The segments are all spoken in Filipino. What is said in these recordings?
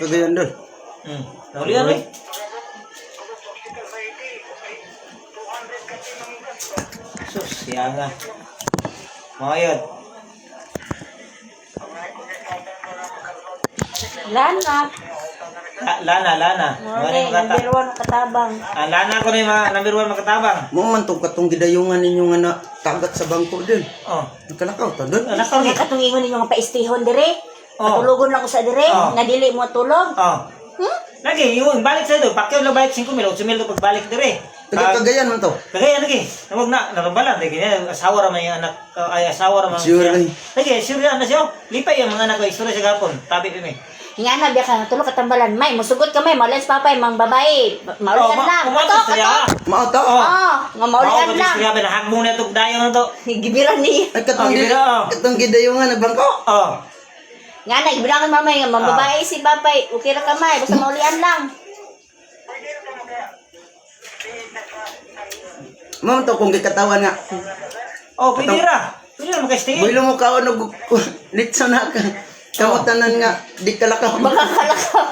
Kagayan dol. Nahuli ano eh. Sus, siya nga. Mga yun. Lana. Lana. Muli, number 1 katabang. Lana ko na yung mga number 1 makatabang. Mo man to katong gidayungan ninyo nga na kagat sa bangko din. Oh. Nakalakaw ta dol. Nakaw ni. Katong ingon ninyo nga paistihon dire. Oh. Matulugon lang ko sa dire. Oh. Nga dili mo tulog. Oh. Lagi, yung balik sa doon. Pakyaw lang balik 5,000, 8,000 pagbalik dire. Taga Cagayan man to. Kagaya lagi. Nawag na, narambalan. Lagi niya, asawa raman yung anak, ay asawa raman. Sure siya. eh. Lagi, sure yan na siya. Lipay yung mga anak ko, istorya sa gapon. Tabi pa mi. Nga na biya ka tulog katambalan. May musugot ka may maulan sa papay mang babae. Maulan lang. Kumatos na siya. Mao ta. Nga maulan lang. Istorya ba na hagbong na itong dayo na to. Gibiran ni. Ay katong gibira. katong gidayungan na bangko. Oh. Nga na gibirangan mamay nga mang babae si papay. Okay ra ka may basta maulan lang. Mao to kung gikatawan nga. Oh, pwede ra. Pwede ra makastingin. Boylo mo kaon og litso na ka. Kamutanan nga di kalakaw. Baka kalakaw.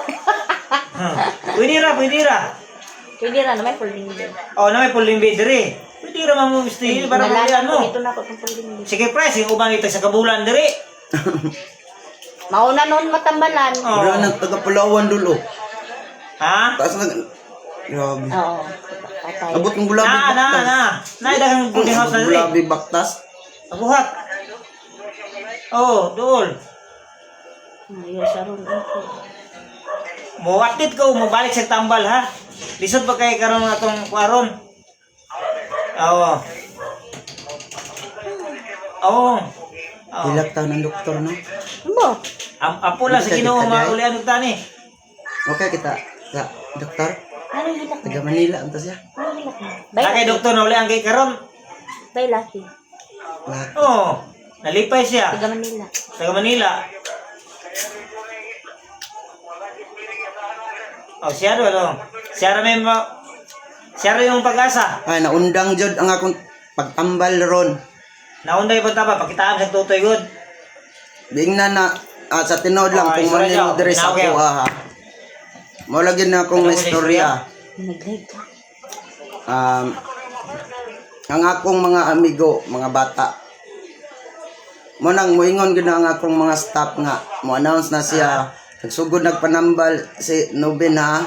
Pwede ra. Pwede ra na may puling din. Oh, na may puling bedre. Pwede ra mamusti para mamulian mo. Ito na ko itong puling din. Sige, price, yung ubang ito sa kabulan dire. Mauna noon matambalan. Oh. Bro nang taga Palawan dulo. Ha? Taas na. Grabe. Oo. Patay. Abot ng gulabi baktas. Na dagang boarding house na dire. Gulabi baktas. Abuhat. Oh, dool. Ayun sa ron. Mo update ko, mo balik sa tambal ha. Lisod pa kay karon atong kuaron. Oo. Oo. Hilak taon ng doktor no. Ano? Apo lang sa Ginoo maulian og tani. Okay kita. Sa doktor Ano yung hilak taga na? Manila anto siya. Ano yung hilak na? Sa kay doktor na ulian kay karon. Bay Lucky. Lahat. Oo. Nalipay siya. Tiga Manila. Taga Manila. Oh, siya ro ano? Siya ra may siya ra yung pag-asa. Ay naundang jud ang akong pagtambal ron. Naunday pa tapa pakitaan sa tutoy good. Bingnan na sa tinod lang Ay, kung sorry, manino dire sa okay. kuha ha. Mo lagi na akong Ano mo istorya. Nag-live ka. Ang akong mga amigo, mga bata. Mo nang moingon gid na ang akong mga staff nga mo announce na siya. Nagsugod nagpanambal si Nobin ha.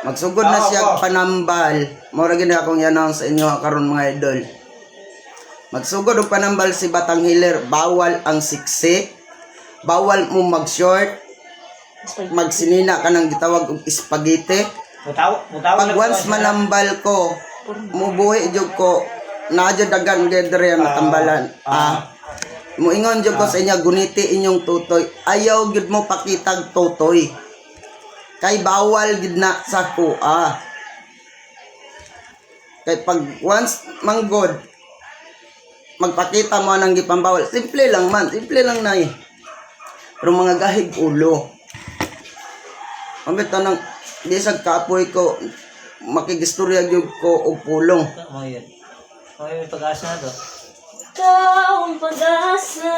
Magsugod na siya panambal. Mo ra gid akong i-announce sa inyo karon mga idol. Magsugod og panambal si Batang Hiler, bawal ang siksik. Bawal mo mag-short. Magsinina ka nang gitawag og spaghetti. Mutaw Pag once manambal ko, mubuhi jud ko na jud dagan gedre ang tambalan. Muingon jud ko sa inyo guniti inyong tutoy. Ayaw gid mo pakitag tutoy. Kay bawal gid na sa kuha. Kay pag once manggod magpakita mo nang gipambawal. Simple lang man, simple lang na eh. Pero mga gahig ulo. Ang bita nang bisag kapoy ko makigistorya gyud ko og pulong. Mo yun. May pag-asa na to. Ikaw ang pag-asa.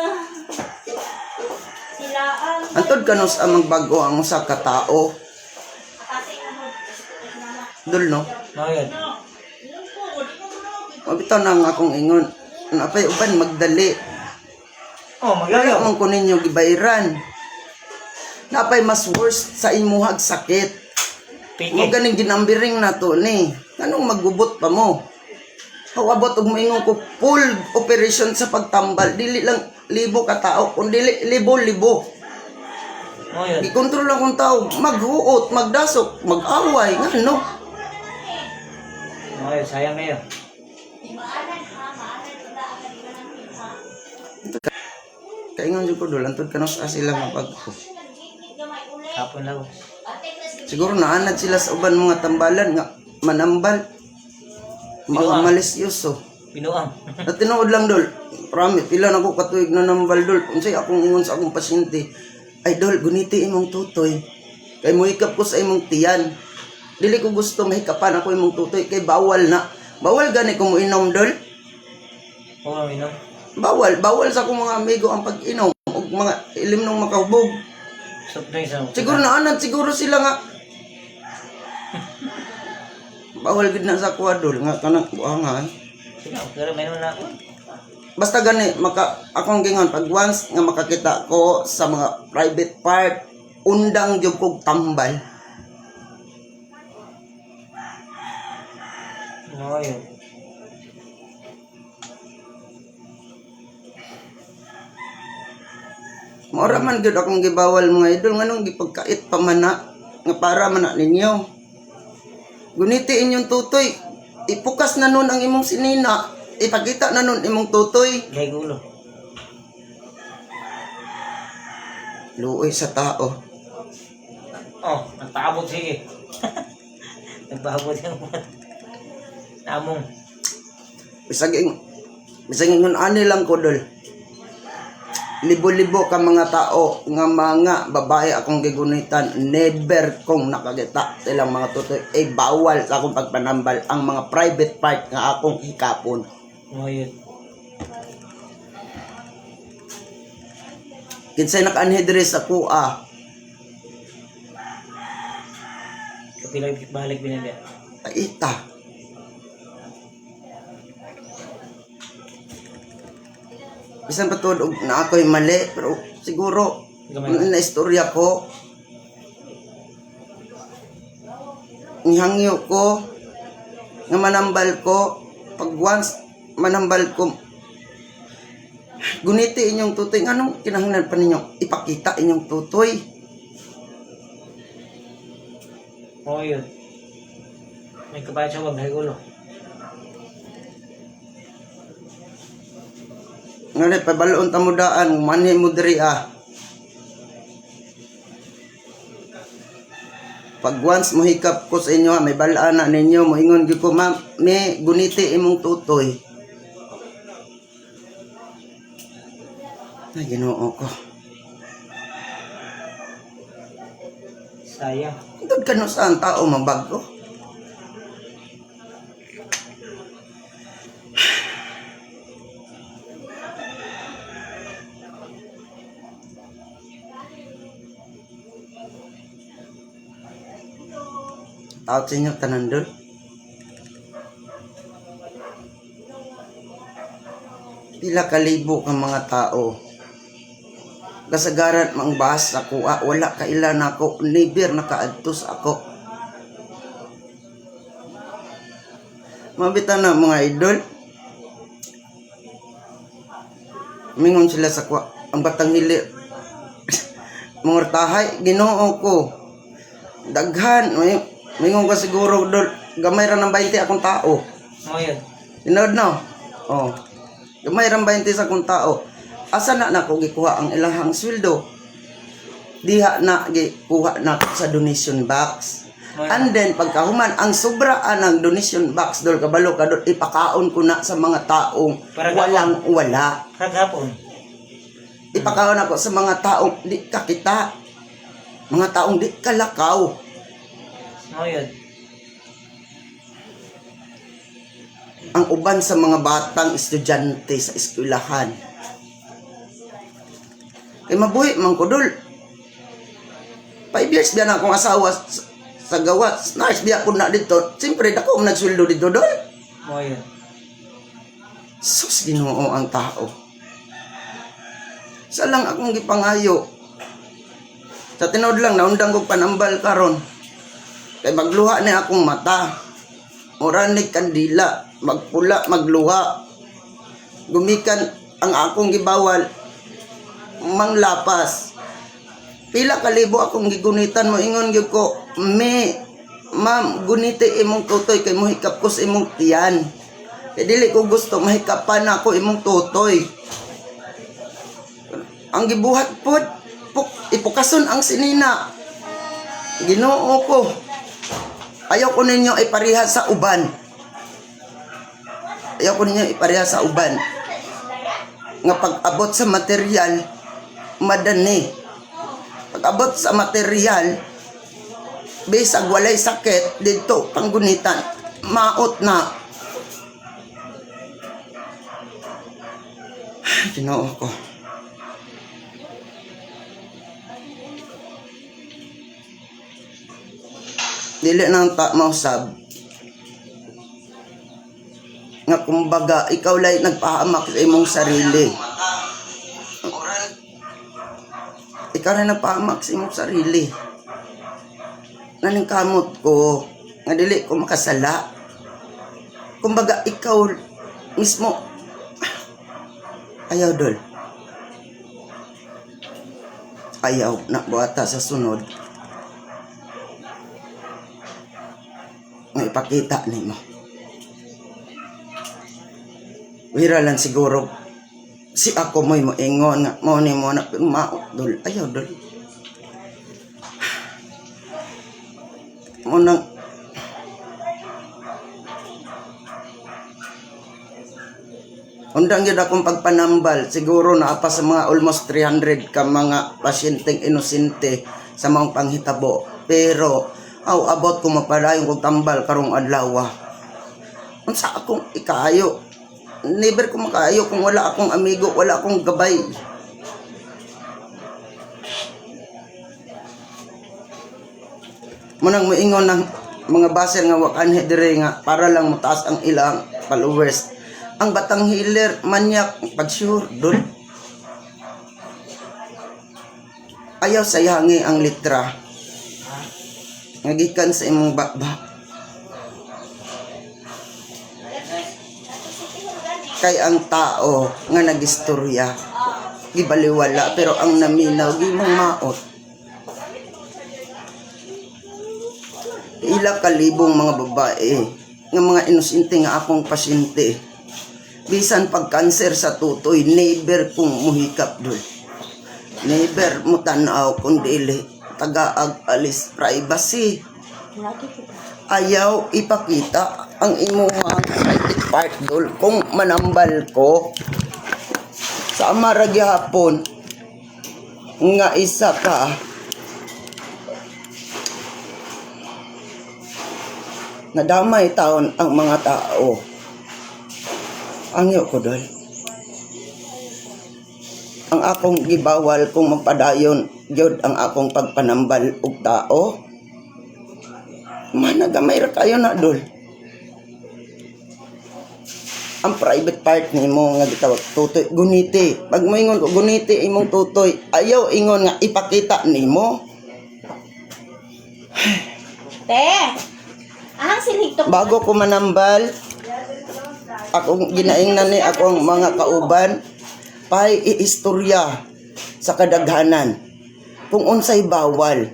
Sila ang... Antod kanos amang bago ang usa ka tao. Dul no. Mo yun. Mabitaw na ang akong ingon. Napay uban magdali. Oh, Kaya maglayo. man ko ninyo gibayran. Napay mas worst sa imuhag sakit. Mo Piki. ganing ginambiring na to ni. Anong magubot pa mo? Hawabot og moingon ko full operation sa pagtambal. Dili lang libo ka tao, kundi libo-libo. Mo yun. Gikontrol akong tao, maghuot, magdasok, mag-away, ngano? Mo yun, sayang kayo. Kaingon jud ko dul antod kanos sila nga pag Hapon lang. siguro naanad sila sa uban mga tambalan nga manambal. Malisyoso. Pinuang. At tinuod lang dol. Rami pila na ko katuig na nambal dol. Unsay akong ingon sa akong pasyente. Ay dol, guniti imong tutoy. Kay muhikap ko sa imong tiyan. Dili ko gusto mahikapan ako imong tutoy kay bawal na. Bawal gani ko mo inom dol. Oo, minom. Bawal sa akong mga amigo ang pag-inom og mga ilim nung makahubog. Soft drinks na. Siguro naanan siguro sila nga. Bawal gid na sa kwadol nga kanang buangan. Sige, pero meron na ako. Basta gani akong gingon pag once nga makakita ko sa mga private part, undang gyud kog tambal. Oo, yun. Maura man gyud akong gibawal mga idol nganong gipagkait pa man na nga para man na ninyo. Guniti inyong tutoy. Ipukas na nun ang imong sinina. Ipakita na nun imong tutoy. Gay gulo. Luoy sa tao. Oh, nagpaabot sige. Nagpaabot yung namong. Bisag ingon ani lang ko dol. Libo-libo ka mga tao nga mga babae akong gigunitan, never kong nakagita silang mga tutoy. Bawal sa akong pagpanambal ang mga private part nga akong hikapon. Oo, yun. Kinsay nakaanhi diri sa kuha. Kapila balik binabi. Paita. Bisan pa tuod na ako'y mali, pero siguro na istorya ko. Nihangyo ko nga manambal ko pag once manambal ko guniti inyong tutoy. Anong kinahanglan pa ninyo ipakita inyong tutoy? Oo, yun. May kabayad siya, wag gay gulo. Nga pabaloon tamudaan manhi mo diri Pag once mohikap ko sa inyo may balaan na ninyo moingon gyud ko ma'am may guniti imong tutoy. Ay Ginoo ko. Sayang. Tugod ka no saan tao mabago. Out sa inyo tanan doon. Pila kalibo ka mga tao. Kasagaran mang bahas ako, wala kailan ako, never nakaadtos ako. Mabitan na mga idol. Mingon sila sa kwa, ang batang hili. Mangurtahay, Ginoo ko. Daghan, mingon ka siguro dol, gamay ra ng 20 akong tao. Oo, yun. Tinood no? Oh. Gamay ra 20 sa akong tao. Asa na nako gikuha ang ilahang sweldo? Diha na gikuha na sa donation box. And then pagkahuman ang sobra ng donation box dol kabalo ka dol ipakaon ko na sa mga taong walang wala. Kagapon. Ipakaon ako sa mga taong di kakita. Mga taong di kalakaw. Oo, yun. Ang uban sa mga batang estudyante sa eskwelahan. Kay mabuhi man ko dol. 5 years biya na akong asawa sa gawas. Nice biya ko na dito. Siyempre dako man nagsweldo dito dol. Oo, yun. Sus Ginoo ang tao. Sa lang akong gipangayo. Sa tinod lang naundang ko panambal karon. Kay magluha ni akong mata. Oranig kandila, magpula, magluha. Gumikan ang akong gibawal manglapas. Pila kalibo akong gigunitan mo ingon gyud ko, ma'am, guniti imong tutoy kay mohikap ko sa imong tiyan. Kay dili ko gusto mahikapan ako imong tutoy. Ang gibuhat pod, ipukason ang sinina. Ginoo ko. Ayaw ko ninyo ipareha sa uban. Ayaw ko ninyo ipareha sa uban. Nga pag-abot sa material, madani. Pag-abot sa material, bisag walay sakit, dito, panggunitan, maot na. Ginoo ko. Dili nang ta mausab. Nga kumbaga, ikaw lang nagpahamak sa imong sarili. Ikaw rin nagpahamak sa imong sarili. Naningkamot ko, nga dili ko makasala. Kumbaga, ikaw mismo, ayaw dol. Ayaw na buhata sa sunod. Nga ipakita ni mo. Wira lang siguro si ako mo'y moingon nga mo ni mo na maot dol. Ayaw dol. Mo nang undang yun akong pagpanambal. Siguro na pa sa mga almost 300 ka mga pasyenteng inosente sa mga panghitabo. Pero about kung mapadayon kong tambal karong adlaw. Unsa akong ikaayo? Never ko makaayo kung wala akong amigo, wala akong gabay. Munang moingon ng mga baser nga wakanhe dire nga para lang mataas ang ilang followers. Ang batang healer, manyak, pag-sure, dul. Ayaw sayangi ang litra. Ngagikan sa imong bakbak. Kay ang tao nga nagistorya, gibaliwala, pero ang naminaw, gimong maot. Ila kalibong mga babae, nga mga inosente nga akong pasyente. Bisan pag-cancer sa tutoy, never kong muhikap dul. Never mo tanaw kung dili, tagaag alis privacy. Ayaw ipakita ang imong private part dul. Kung manambal ko sa amaragi hapon nga isa ka nadamay taon ang mga tao. Angyo ko dul. Ang akong gibawal kung magpadayon gyud ang akong pagpanambal og tao. Managamay ra kayo na dul. Ang private part nimo nga gitawag tutoy guniti. Pag mo ingon ko guniti imong tutoy, ayaw ingon nga ipakita nimo. Te, ahang sinigtok. Bago ko manambal, akong ginaingnan ni akong mga kauban, pay iistorya sa kadaghanan kung unsay bawal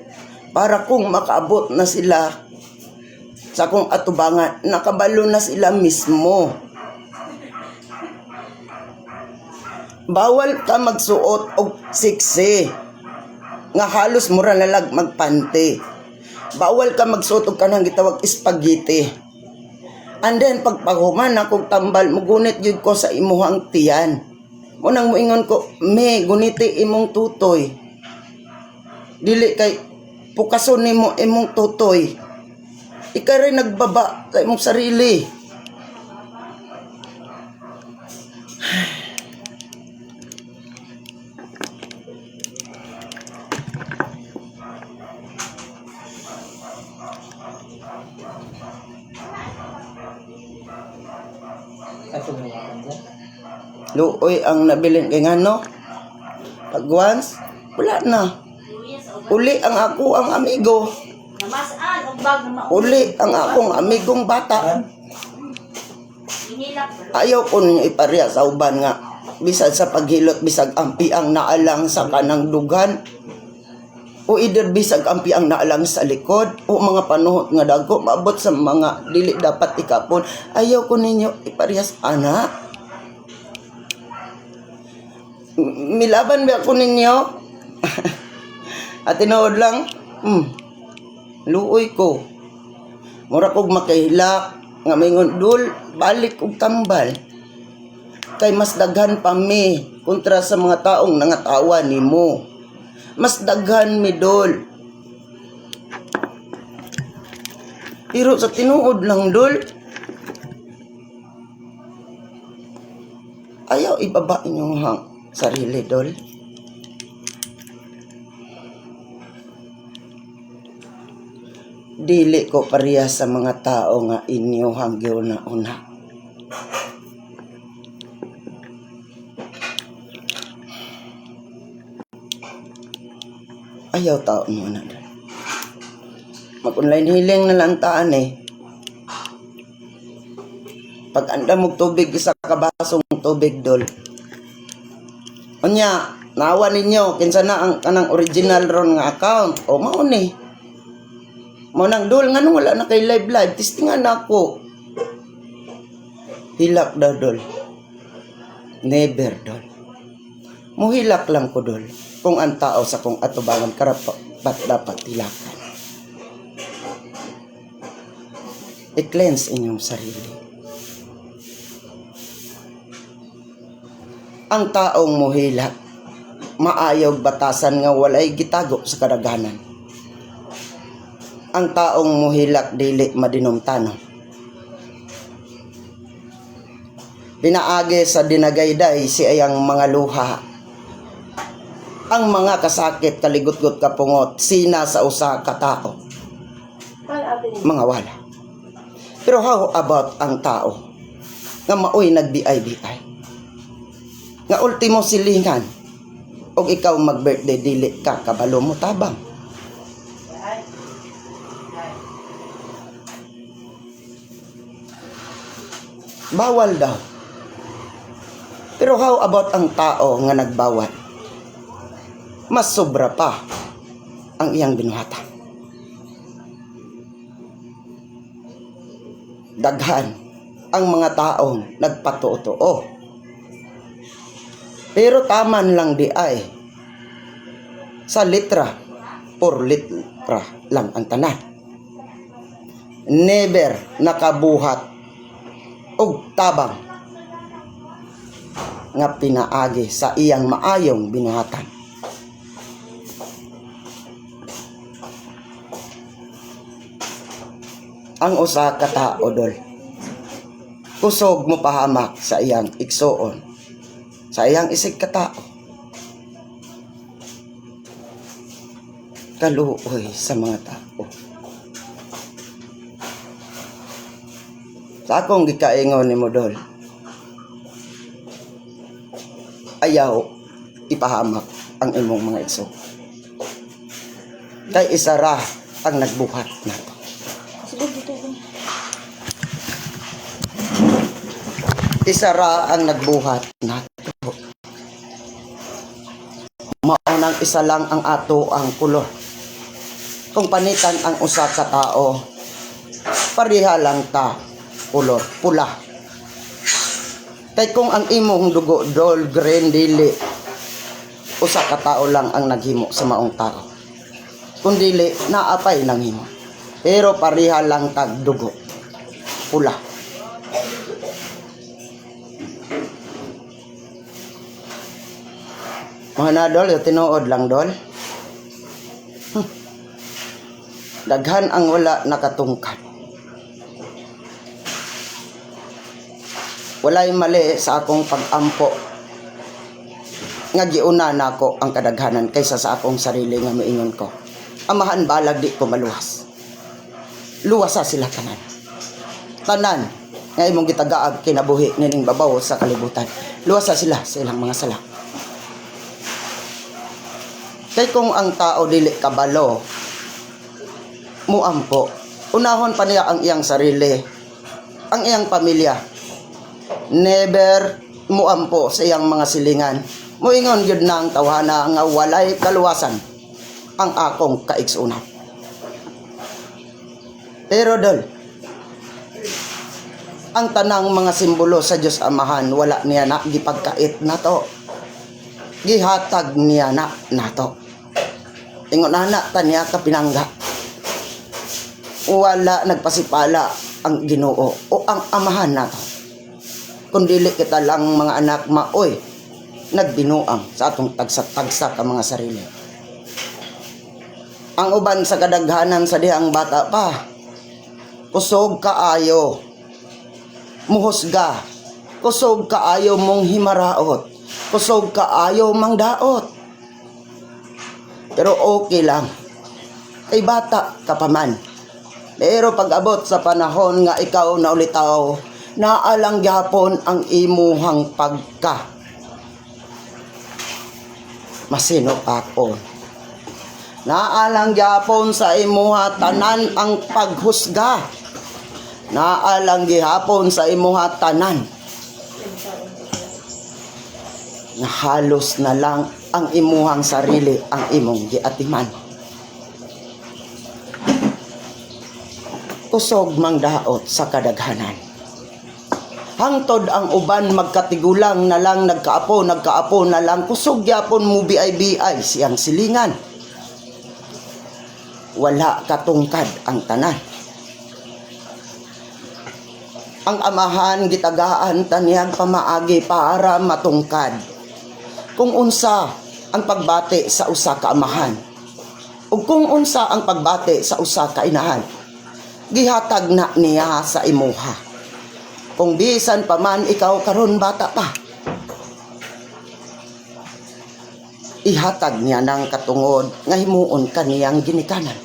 para kung makaabot na sila sa akong atubangan, nakabalo na sila mismo. Bawal ka magsuot og siksi nga halos mura nalag magpante. Bawal ka magsuot og kanang gitawag spaghetti. And then pagpahuman akong tambal, mugunit jud ko sa imuhang tiyan. Munang moingon ko, me guniti imong tutoy. Dili kay pukason nimo imong tutoy. Ikaw rin nagbaba sa imong sarili. Luoy ang nabilin kay ngano. Pag once, wala na. Uli ang ako ang amigo. Namasaan og bag na Uli ang akong amigong bata. inilak. Ayaw ko ninyo ipareha sa uban nga bisag sa paghilot bisag ampi ang naalang sa kanang dugan o either bisag ampi ang naalang sa likod o mga panuhot nga dagko maabot sa mga dili dapat ikapon. Ayaw ko ninyo iparehas ana. Milaban ba ako ninyo? At tinuod lang, luoy ko. Mura kog makahilak nga mingon dul balik og tambal. Kay mas daghan pa mi kontra sa mga taong nangatawa nimo. Mas daghan mi dul. Pero sa tinuod lang dul, ayaw ibaba inyong sarili dul. dili ko pareha sa mga tao nga inyo hangyo na una. Ayaw tao mo na. Mag-online healing na lang taan eh. Pag anda mong tubig, isa kabasong tubig dol. Unya, naawa ninyo, kinsa na ang kanang original ron nga account. O mao ni. Mao nang dol, nga nung wala na kay live, testingan na ako. Hilak daw dol. Never dol. Muhilak lang ko dol. Kung ang tao sa kong atubangan karapat dapat hilakan. I-cleanse inyong sarili. Ang taong muhilak, maayaw batasan nga walay gitago sa kadaghanan. Ang taong muhilak dili madinumtanon. Pinaagi sa dinagayday si ayang mga luha. Ang mga kasakit kaligot-got kapungot sina sa usa ka tao. Mga wala. Pero how about ang tao nga maoy nagbiay-biay? Nga ultimo silingan og ikaw mag-birthday dili ka kabalo mo tabang. Bawal daw. Pero how about ang tao nga nagbawal? Mas sobra pa ang iyang binuhatan. Daghan ang mga taong nagpatuo-tuo. Pero taman lang di ay sa litra or litra lang ang tanan. Never nakabuhat og tabang nga pinaagi sa iyang maayong binuhatan. Ang usa ka tao dol, kusog mo pahamak sa iyang igsoon, sa iyang isig ka tao. Kaluoy sa mga tao. Sa akong gikaingon ni mo dol, ayaw ipahamak ang imong mga igsoon. Kay isa ra ang nagbuhat nato. Isa ra ang nagbuhat nato. Maunang isa lang ang ato ang kulor. Kung panitan ang usa ka tao, pareha lang ta kulor, pula. Kay kung ang imong dugo dol green dili, usa ka tao lang ang naghimo sa maong tao. Kung dili, naapay nang himo. Pero pareha lang tag dugo, pula. Mga na dol, tinuod lang dol. Daghan ang wala nakatungkad. Walay mali sa akong pag-ampo. Nga giuna nako ang kadaghanan kaysa sa akong sarili nga moingon ko. Amahan balag di ko maluwas. Luwasa sila tanan. Tanan nga imong gitagaag kinabuhi nining babaw sa kalibutan. Luwasa sila sa ilang mga sala. Kay kung ang tao dili kabalo, muampo, unahon pa niya ang iyang sarili, ang iyang pamilya. Never muampo sa iyang mga silingan. Muingon gyud na ang tawhana nga walay kaluwasan ang akong kaigsunan. Pero dol, ang tanang mga simbolo sa Diyos Amahan wala niya na gipagkait nato. Gihatag niya na nato. Ingon na taniya ka pinangga. Wala nagpasipala ang Ginoo o ang Amahan nato. Kundili kita lang mga anak maoy nagbinuang sa atong tagsa-tagsa ka mga sarili. Ang uban sa kadaghanan sa dihang bata pa, kusog kaayo muhusga, kusog kaayo mong himaraot, kusog kaayo mangdaot. Pero okay lang. Kay bata ka pa man. Pero pag-abot sa panahon nga ikaw na ulitaw, naalang gyapon ang imuhang pagka masino ako. Naalang gyapon sa imuha tanan ang paghusga. Naalang gihapon sa imuha tanan. Na halos na lang ang imuhang sarili ang imong giatiman. Kusog mang daot sa kadaghanan. Hangtod ang uban magkatigulang na lang nagkaapo na lang kusog yapon mo biay siyang silingan. Wala katungkad ang tanan. Ang amahan gitagaan taniyang pamaagi para matungkad. Kung unsa ang pagbati sa usa ka amahan ug kung unsa ang pagbati sa usa ka inahan, gihatag na niya sa imuha. Kung bisan pa man ikaw karon bata pa, ihatag niya ng katungod nga himuon kaniyang ginikanan.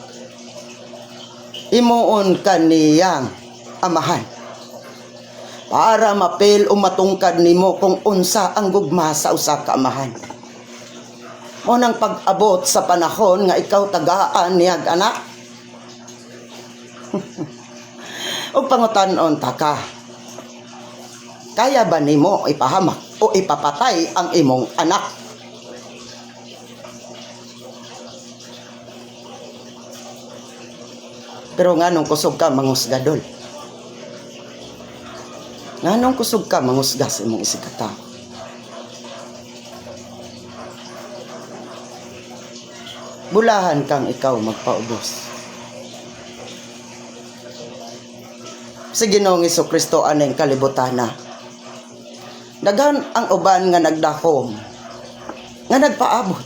Himuon kaniyang amahan. Para mapil o matungkad nimo kung unsa ang gugma sa usa ka amahan. Mo nang pag-abot sa panahon nga ikaw tagaan niyag anak. O pangutan-on ta ka. Kaya ba nimo ipahamak o ipapatay ang imong anak? Pero nganong kusog ka mangusgadol? Nganong kusog ka mangusga sa imong isikata? Bulahan kang ikaw magpaubos. Sa Ginoong Hesukristo aning kalibutana. Daghan ang uban nga nagdakom, nga nagpaabot.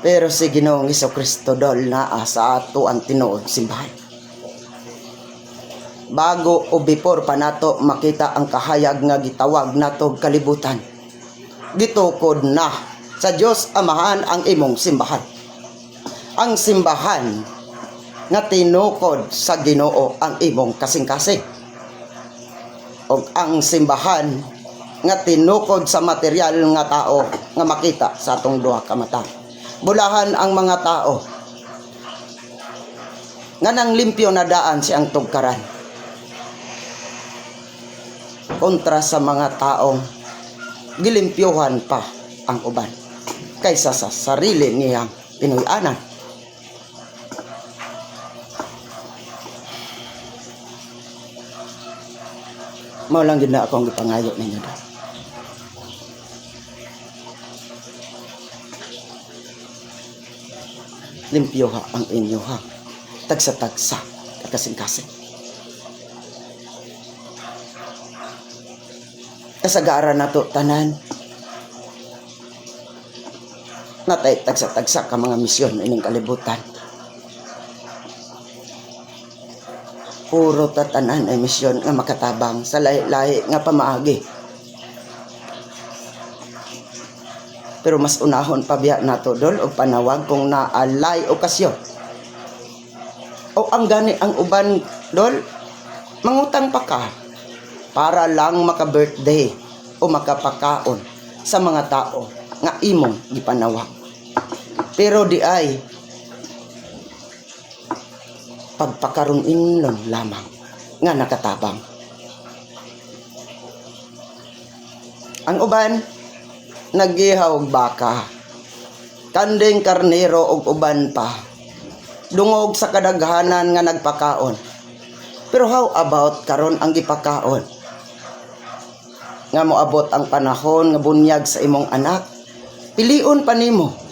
Pero si Ginoong Hesukristo dol naa sa ato ang tinuod simbahan. Bago o before pa nato makita ang kahayag nga gitawag nato kalibutan, gitukod na sa Dios Amahan ang imong simbahan. Ang simbahan nga tinukod sa Ginoo ang imong kasing-kasing. O ang simbahan nga tinukod sa material nga tao nga makita sa atong duha ka mata. Bulahan ang mga tao nga nang limpyo na daan siyang tugkaran. Kontra sa mga taong gilimpyuhan pa ang uban kaysa sa sarili niyang pinuy-anan. Mao lang gid na akong gipangayo ninyo daw. Limpyo ha ang inyo ha. Tagsa-tagsa kasing-kasing. Kasagaran nato tanan. Natay tagsa-tagsa ka mga misyon ining kalibutan. Puro tatanan ay misyon nga makatabang sa lahi-lahi nga pamaagi. Pero mas unahon pa biya nato dol og panawag kung naalay okasyon. O ang gani ang uban dol, mangutang pa ka para lang maka-birthday o makapakaon sa mga tao nga imong gipanawag. Pero di ay pagpakaron inlon lamang nga nakatabang. Ang uban nagihaw og baka, kanding karnero og uban pa, dungog sa kadaghanan nga nagpakaon. Pero how about karon ang gipakaon? Nga moabot ang panahon nga bunyag sa imong anak, piliun pa nimo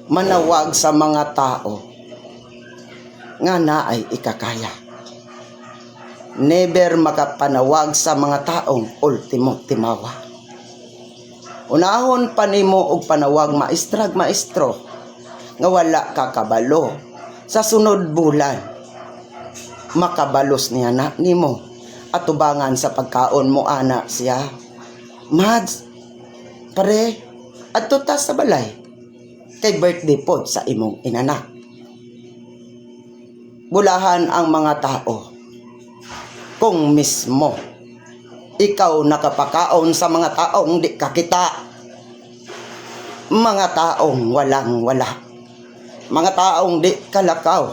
manawag sa mga tao nga naay ikakaya. Never makapanawag sa mga taong ultimo timawa. Unahon pa nimo og panawag maestrag maestro nga wala kakabalo sa sunod bulan. Makabalos niya na nimo at tubangan sa pagkaon mo ana siya. Mads, pare, at tutas sa balay. kay birthday pod sa imong inanak. Bulahan ang mga tao kung mismo ikaw nakapakaon sa mga taong di kakita, mga taong walang wala, mga taong di kalakaw.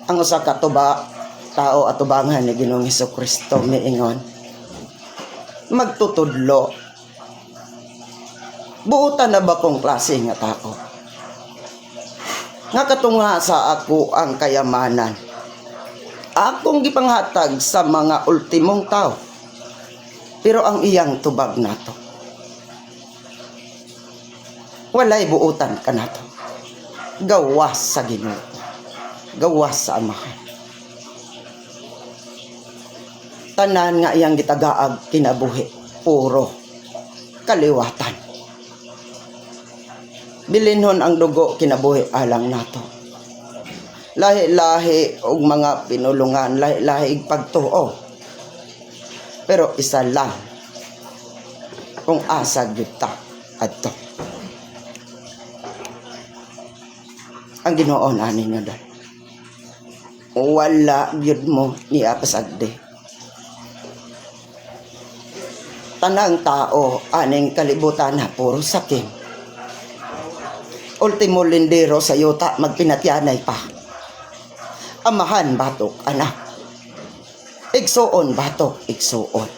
Ang usa ka tao atubangan ni Ginoong Hesukristo miingon, magtutudlo, buutan na ba kong klase nga tao? Nga katunga sa ako ang kayamanan, akong gipanghatag sa mga ultimong tao, pero ang iyang tubag nato, walay buutan ka nato, gawas sa Ginoo, gawas sa Amahan. Tanan nga iyang gitagaag kinabuhi, puro kaliwatan. Bilinhon ang dugo kinabuhi alang nato. Lahi-lahi og mga pinulungan, lahi-lahi ig pagtuo. Pero isa lang, kung asa gyud ta adto. Ang Ginoo ani nga dal. Wala gyud mo niya pasagdi. Tanang tao aning kalibutan na puro sakim. Ultimo lindero sa yuta magpinatyanay pa. Amahan batok anak. Igsuon batok igsuon.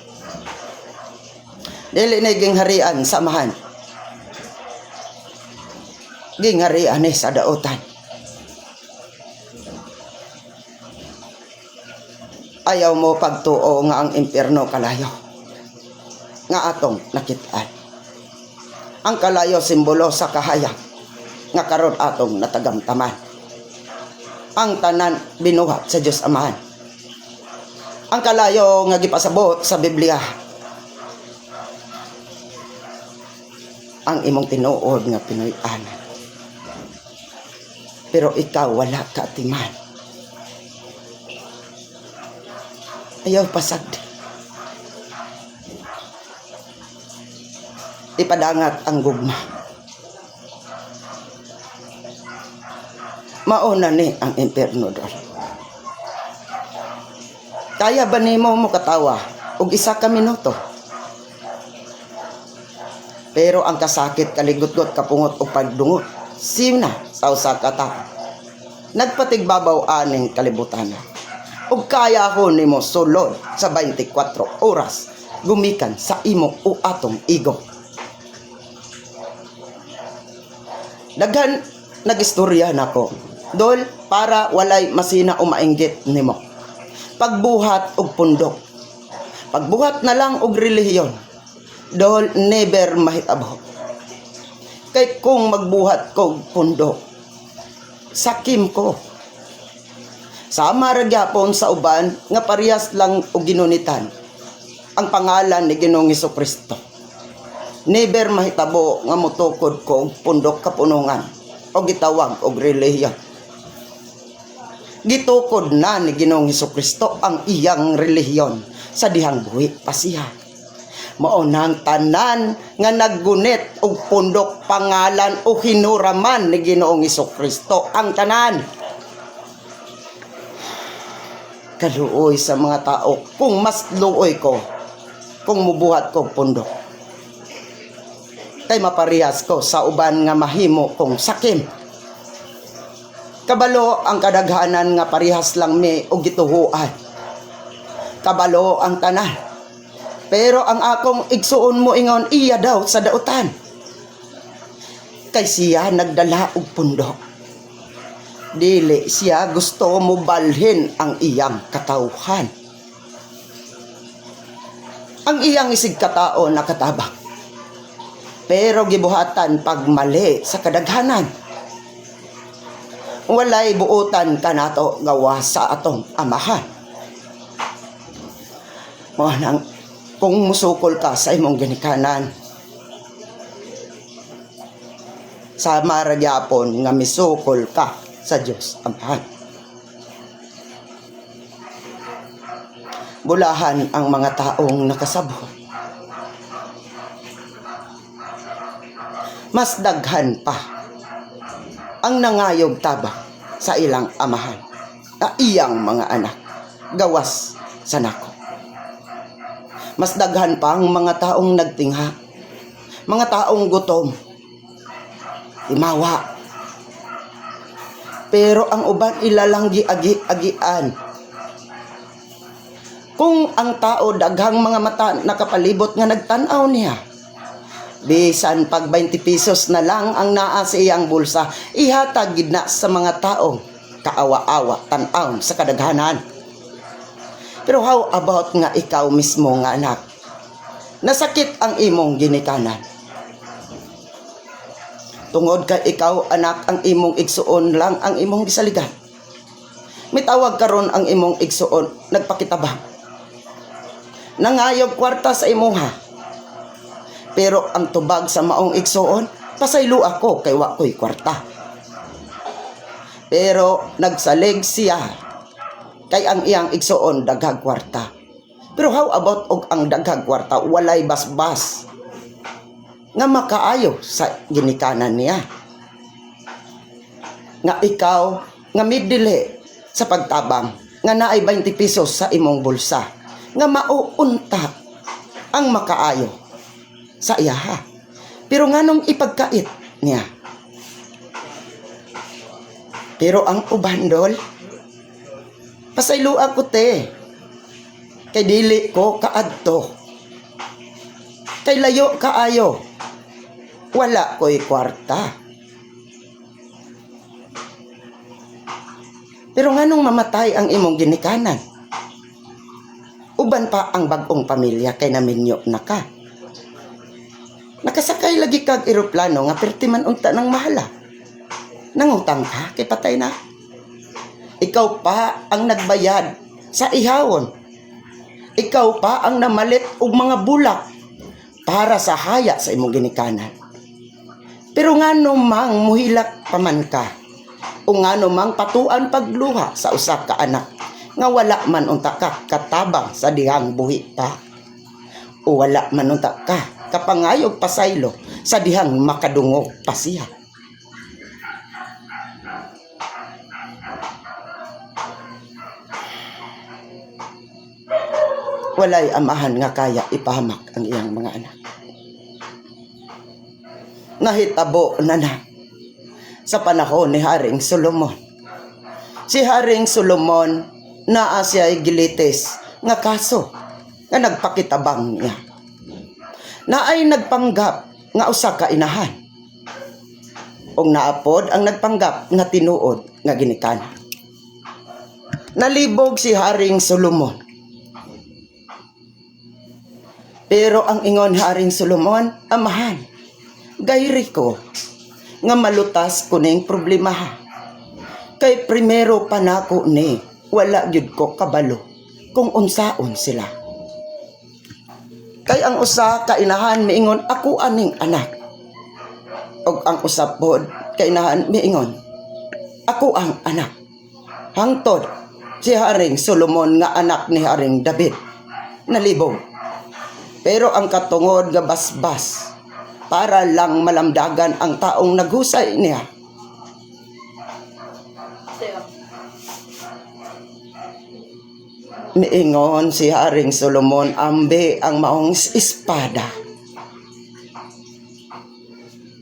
Dili na gingharian sa amahan. Gingharian ni sa dautan. Ayaw mo pagtuo nga ang impyerno kalayo. Nga atong nakitaan. Ang kalayo simbolo sa kahayag nga karon atong natagamtaman. Ang tanan binuhat sa Dios Amahan. Ang kalayo nga gipasabot sa Biblia, ang imong tinuod nga Pinoy-anan. Pero ikaw wala ka atiman. Ayaw pasagdi. Ipadangat ang gugma. Mauna ni ang impyerno doon. Kaya ba nimo mo katawa og isa ka minuto? Pero ang kasakit, kaligot-got, kapungot o pagdungot, sina sa usa ka tawo. Nagpatigbabaw aning kalibutan. Ug kaya ko nimo sulod sa 24 oras gumikan sa imo o atong ego. Daghan nagistorya nako. Dol para walay masina o mainggit nimo. Pagbuhat og pundok. Pagbuhat na lang og relihiyon. Dol never mahitabo. Kay kung magbuhat kog pundok, sakim ko. Sama ra gyapon sa uban nga parehas lang og ginunitan ang pangalan ni Ginoong Hesukristo. Never mahitabo nga motukod ko og pundok kapunungan o gitawag og relihiyon. Gitukod na ni Ginoong Hesukristo ang iyang relihiyon sa dihang buhi pa siya. Mao nang tanan nga naggunit og pundok pangalan o hinuraman ni Ginoong Hesukristo ang tanan. Kaluoy sa mga tao kung mas luoy ko kung mubuhat ko pundok. Kay maparehas ko sa uban nga mahimo kong sakim. Kabalo ang kadaghanan nga parehas lang mi og gituhuan. Kabalo ang tanan. Pero ang akong igsuon mo ingon iya daw sa dautan. Kay siya nagdala og pundok. Dili siya gusto mo balhin ang iyang katawhan. Ang iyang isig katao nakatabang. Pero gibuhatan pag mali sa kadaghanan. Walay buutan kanato gawa sa atong amahan. Mo nang kung musukol ka sa imong ginikanan, sa maragyapon nga misukol ka sa Dios Amahan. bulahan ang mga taong nakasabot. Mas daghan pa ang nangayog tabang sa ilang amahan na iyang mga anak gawas sa nako. Mas daghan pa ang mga taong nagtingha, mga taong gutom, imawa. Pero ang uban ilalanggi agi-agian. Kung ang tao daghang mga mata nakapalibot nga nagtanaw niya, bisan pag 20 pesos na lang ang naa sa iyang bulsa, ihatag gid na sa mga taong kaawa-awa tan-aw sa kadaghanan. Pero how about nga ikaw mismo nga anak? Nasakit ang imong ginikanan. Tungod kay ikaw anak ang imong igsuon lang ang imong gisaligan. Mitawag karon ang imong igsuon nagpakitabang. Nangayog kwarta sa imuha. Pero ang tubag sa maong igsuon, pasaylo ako kay wa ko'y kwarta. Pero nagsalig siya kay ang iyang igsuon daghang kwarta. Pero how about og ang daghang kwarta walay basbas nga makaayo sa ginikanan niya? Nga ikaw nga midili sa pagtabang nga naay 20 pesos sa imong bulsa nga mauunta ang makaayo sa iyaha. Pero nganong ipagkait niya? Pero ang ubandol, pasaylo ako te, kay dili ko kaadto, kay layo kaayo, wala ko'y kwarta. Pero nganong mamatay ang imong ginikanan? Uban pa ang bagong pamilya kay naminyo na ka. Nakasakay lagi kag eroplano nga perti man unta ng mahala. Nangutang ka kay patay na. Ikaw pa ang nagbayad sa ihawon. Ikaw pa ang namalit og mga bulak para sa haya sa imong ginikanan. Pero ngano mang muhilak paman ka o ngano mang patuan pagluha sa usa ka anak nga wala man unta ka katabang sa dihang buhi pa, o wala man unta ka kapangayog pasaylo sa dihang makadungog pa siya. Walay amahan nga kaya ipahamak ang iyang mga anak. Nahitabo na sa panahon ni Haring Solomon. Si Haring Solomon naa siya'y gilitis nga kaso nga nagpakitabang niya. Naay nagpanggap nga usa ka inahan. Og naapod ang nagpanggap nga tinuod nga ginikanan. Nalibog si Haring Solomon. Pero ang ingon Haring Solomon, amahan, gayri ko nga malutas kuning problema ha. Kay primero panako ni wala gyud ko kabalo kung unsaon sila. Kay ang usa ka inahan miingon ako aning anak. Og ang usa pod ka inahan miingon ako ang anak. Hangtod si Haring Solomon nga anak ni Haring David nalibog. Pero ang katungod nga basbas para lang malamdagan ang taong naghusay niya. Miingon si Haring Solomon ambe ang maong espada.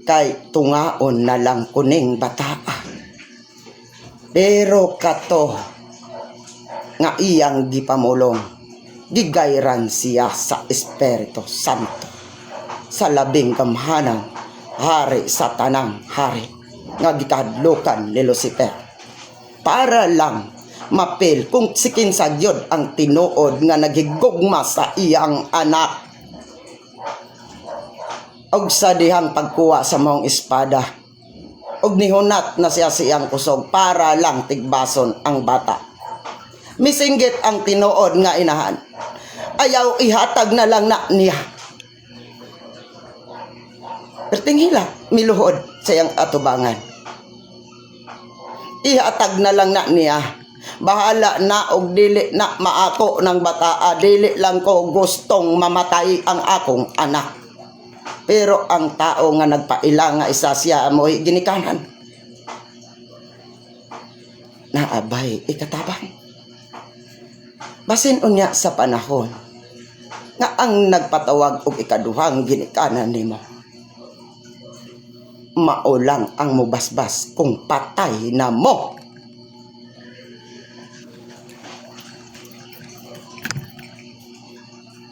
Kay tungaon na lang kuning bataa. Pero kato nga iyang gipamulong, gigayran siya sa Espiritu Santo, sa labing kamhanang hari sa tanang hari, nga gikadlukan ni Lucifer, para lang mapil kung sikinsa gyud ang tinuod nga nagigugma sa iyang anak. Og sa dihang pagkuha sa maong espada, og nihunat na siya siyang kusog para lang tigbason ang bata. Misinggit ang tinuod nga inahan, ayaw ihatag na lang na niya. Pertinghila, miluhod sa iyang atubangan. Ihatag na lang na niya. bahala na og dili na maako ng bataa, dili lang ko gustong mamatay ang akong anak. Pero ang tao nga nagpaila nga isa siya amoy ginikanan, naabay ikatabang. Basin unya sa panahon nga ang nagpatawag og ikaduhang ginikanan nimo, maulang ang mubasbas kung patay na mo.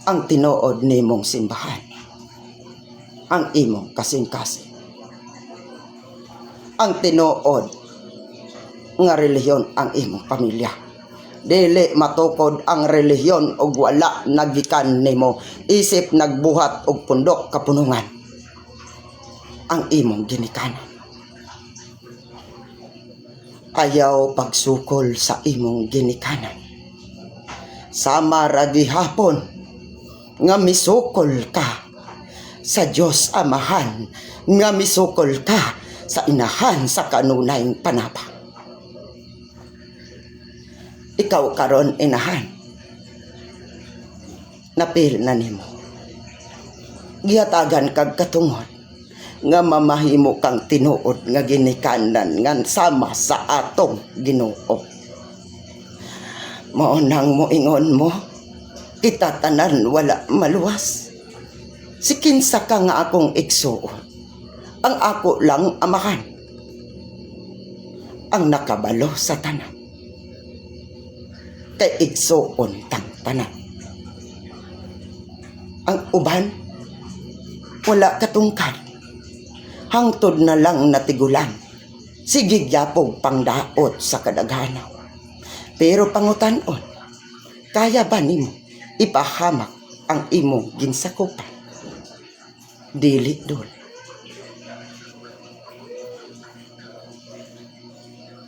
Ang tinuod nimong simbahan, ang imong kasing-kasing. Ang tinuod nga relihiyon ang imong pamilya. Dili matukod ang relihiyon og wala nagikan nimo, isip nagbuhat og pundok kapunungan ang imong ginikanan. Ayaw pagsukol sa imong ginikanan. Sama ra gihapon nga misukol ka sa Dios Amahan, nga misukol ka sa inahan sa kanunayng panapa. Ikaw karon inahan, napil na nimo, gihatagan kag katungod nga mamahimo kang tinuod nga ginikanan nga sama sa atong Ginoo. Mao nang moingon mo, kita tanan wala maluwas. Si kinsa ka nga akong igsuon, ang ako lang amahan, ang nakabalo sa tanan. Kay igsuon tang tanan. Ang uban wala katungkad, hangtod na lang natigulan. Sige gyapog pangdaot sa kadaghanan. Pero pangutan-on, kaya ba nimo ipahamak ang imong ginsakupan? Dili dol.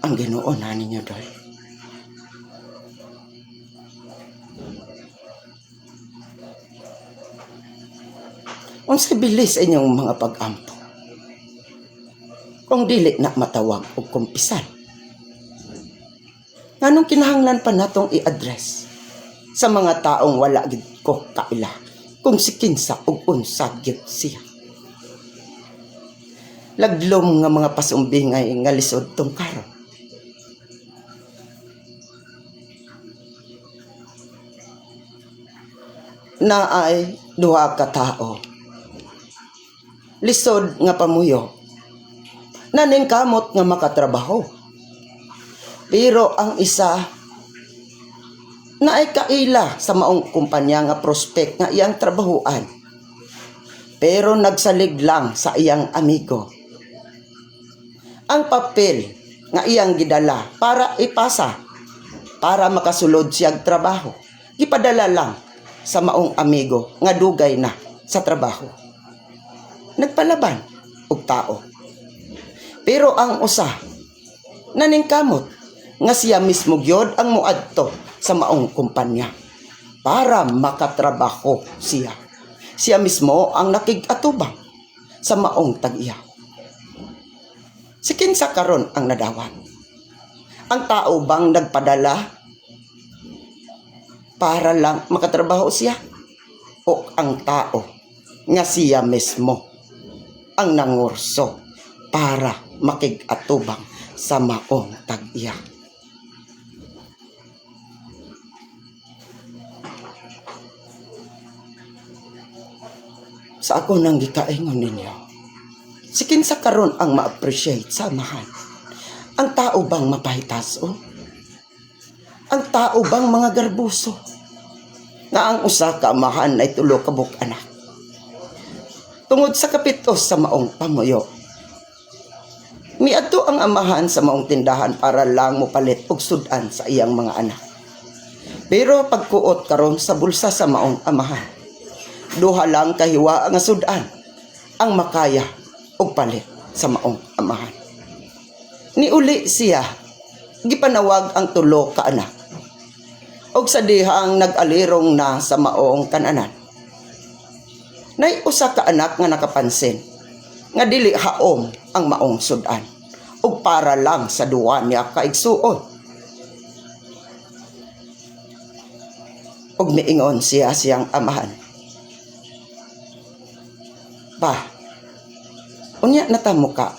Ang Ginoo na ninyo dol. Unsa bilis inyong mga pag-ampo, kung dili na matawag og kumpisan? Nganong kinahanglan pa natong i-address sa mga taong wala gid ko kaila kung si kinsa ug unsa gyud siya? Laglom nga mga pasumbingay nga lisod tong karon. Naay duha ka tao, lisod nga pamuyo, naning kamot nga makatrabaho. Pero ang isa naay kaila sa maong kumpanya nga prospect nga iyang trabahuan. Pero nagsalig lang sa iyang amigo. Ang papel nga iyang gidala para ipasa, para makasulod siyang trabaho, gipadala lang sa maong amigo nga dugay na sa trabaho. Nagpalaban og tao. Pero ang usa naningkamot nga siya mismo gyud ang muadto sa maong kumpanya para makatrabaho siya. Siya mismo ang nakig-atubang sa maong tag-iya. Si kinsa karon ang nadawat? Ang tao bang nagpadala para lang makatrabaho siya? O ang tao nga siya mismo ang nangurso para makig-atubang sa maong tag-iya? Sa ako nang gikaingon ninyo, si kinsa karon ang ma-appreciate sa amahan? Ang tao bang mapahitason? Ang tao bang mga garbuso? Nga ang usa ka amahan ay tulo ka anak. Tungod sa kapitos sa maong pamuyo, miadto ang amahan sa maong tindahan para lang mopalit og sudan sa iyang mga anak. Pero pagkuot karon sa bulsa sa maong amahan, duha lang kahiwa nga sudan ang makaya og palit sa maong amahan. Niuli siya gipanawag ang tulo ka anak, og sa dihang nag-alirong na sa maong kananan, nay usa ka anak nga nakapansin nga dili haom ang maong sudan, og para lang sa duwa niya kaigsuon. ug miingon siya siyang amahan. Pa, unya natamo ka,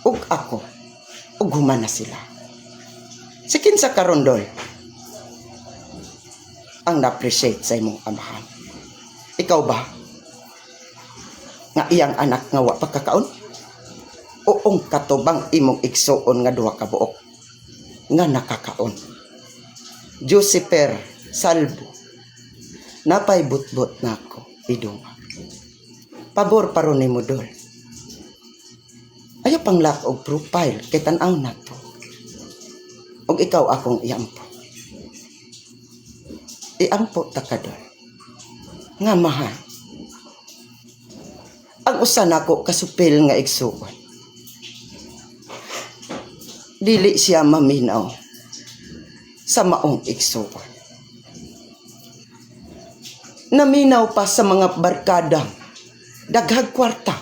ug ako, ug human na sila. Sikin sa karondol, ang na-appreciate sa imong amahan. Ikaw ba? Nga iyang anak nga wa pagkakaon? Uong katubang imong igsuon nga duha ka buok nga nakakaon. Josiper Salvo, napay butbot nako iduma. Pabor paron nimo dol. Ayaw pang lack og profile kay tan-aw nato. Og ikaw akong iampo. Iampo ta ka dol. Nga mahal. Ang usa nako kasupil nga igsuon. Dili siya maminaw sa maong igsuon. Naminaw pa sa mga barkadang daghag kwarta.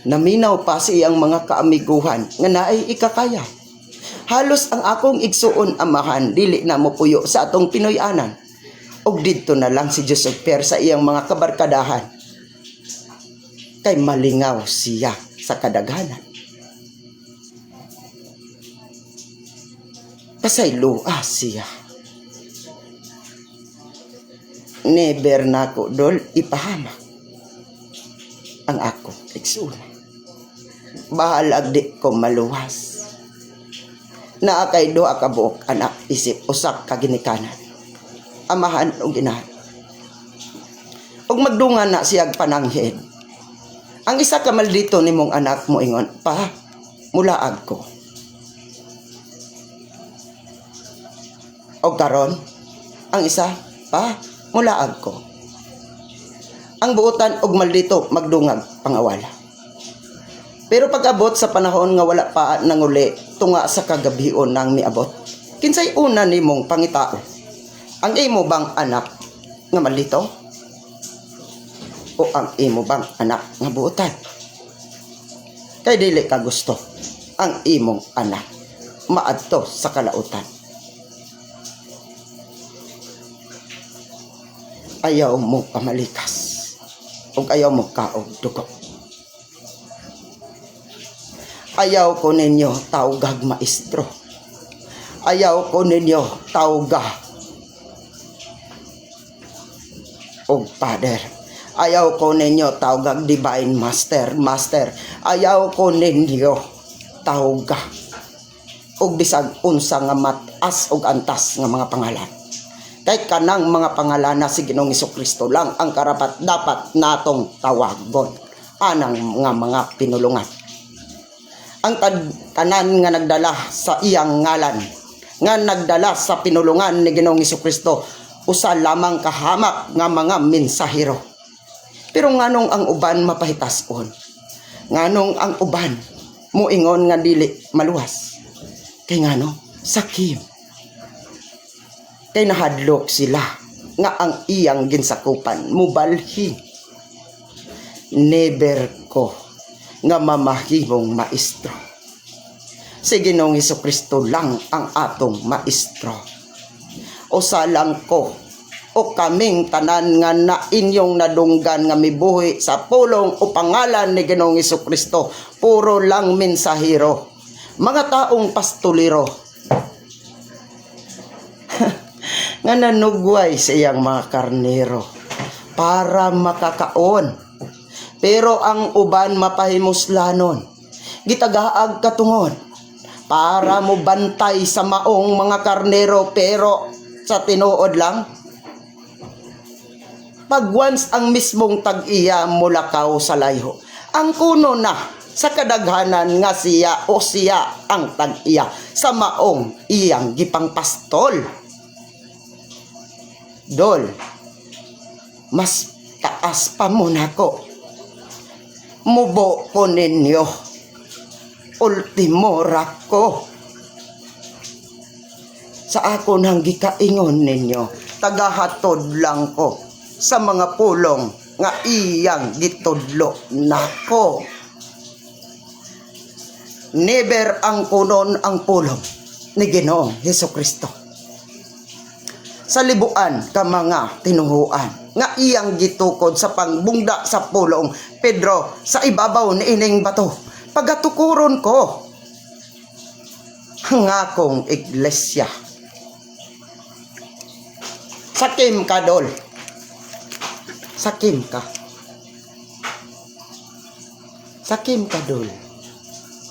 Naminaw pa sa iyang mga kaamiguhan nga naay ikakaya. Halos ang akong igsuon amahan dili na mo puyo sa atong Pinoy-anan. Og didto na lang si Joseph sa iyang mga kabarkadahan. Kay malingaw siya sa kadaghanan. Pasayloa siya. Never nako dol ipahamak ang ako igsuon. Bahalag di ko maluwas. Naa kay duha ka buok anak isip usak ka ginikanan. Amahan ug inahan. Ug magdungan na siyag pananghid. Ang isa ka maldito nimong anak mo ingon, pa, mulaag ko. O karon, ang isa, pa, mulaag ko. Ang buotan og maldito magdungag pangawala. Pero pag-abot sa panahon nga wala pa nanguli tunga sa kagabion nang miabot, kinsay una nimong pangitao? Ang imo bang anak nga maldito? O ang imo bang anak nga buotan? Kay dili ka gusto ang imong anak maadto sa kalautan. Ayaw mo pamalikas ug ayaw mo kaog dugo. Ayaw ko ninyo tawgag maestro. Ayaw ko ninyo tawga og father. Ayaw ko ninyo tawgag divine master. Ayaw ko ninyo tawga og bisag unsa nga matas og antas nga mga pangalan. Kay kanang mga pangalan na si Ginoong Hesukristo lang ang karapat dapat natong tawagon anang nga mga pinulungan. Ang tanan nga nagdala sa iyang ngalan, nga nagdala sa pinulungan ni Ginoong Hesukristo, usa lamang kahamak nga mga mensahero. Pero nganong ang uban mapahitason? Nganong ang uban muingon nga dili maluwas? Kay ngano? Sakim. Kay nahadlok sila nga ang iyang ginsakupan mubalhi. Never ko nga mamahimong maestro. Si Ginoong Hesukristo lang ang atong maestro. O salang ko o kaming tanan nga na inyong nadunggan nga mibuhi sa pulong o pangalan ni Ginoong Hesukristo, puro lang mensahero, mga taong pastuliro nga nanugway sa iyang mga karnero para makakaon. Pero ang uban mapahimuslanon, gitagaag katungod para mo bantay sa maong mga karnero, pero sa tinuod lang, pag once ang mismong tag-iya mulakaw sa layho, ang kuno na sa kadaghanan nga siya o siya ang tag-iya sa maong iyang gipang pastol. Dol, mas taas pa muna ko. Mubo ko ninyo. Ultimora ko. Sa ako nang gikaingon ninyo, tagahatod lang ko sa mga pulong nga iyang gitudlo nako. Never ang kunon ang pulong ni Ginoong Hesukristo. sa libuan ka mga tinunghuan nga iyang gitukod sa pangbungda sa pulong Pedro sa ibabaw ni ining bato. Pagatukuron ko ang akong iglesia. Sakim ka, Dol. Sakim ka. Sakim ka, Dol.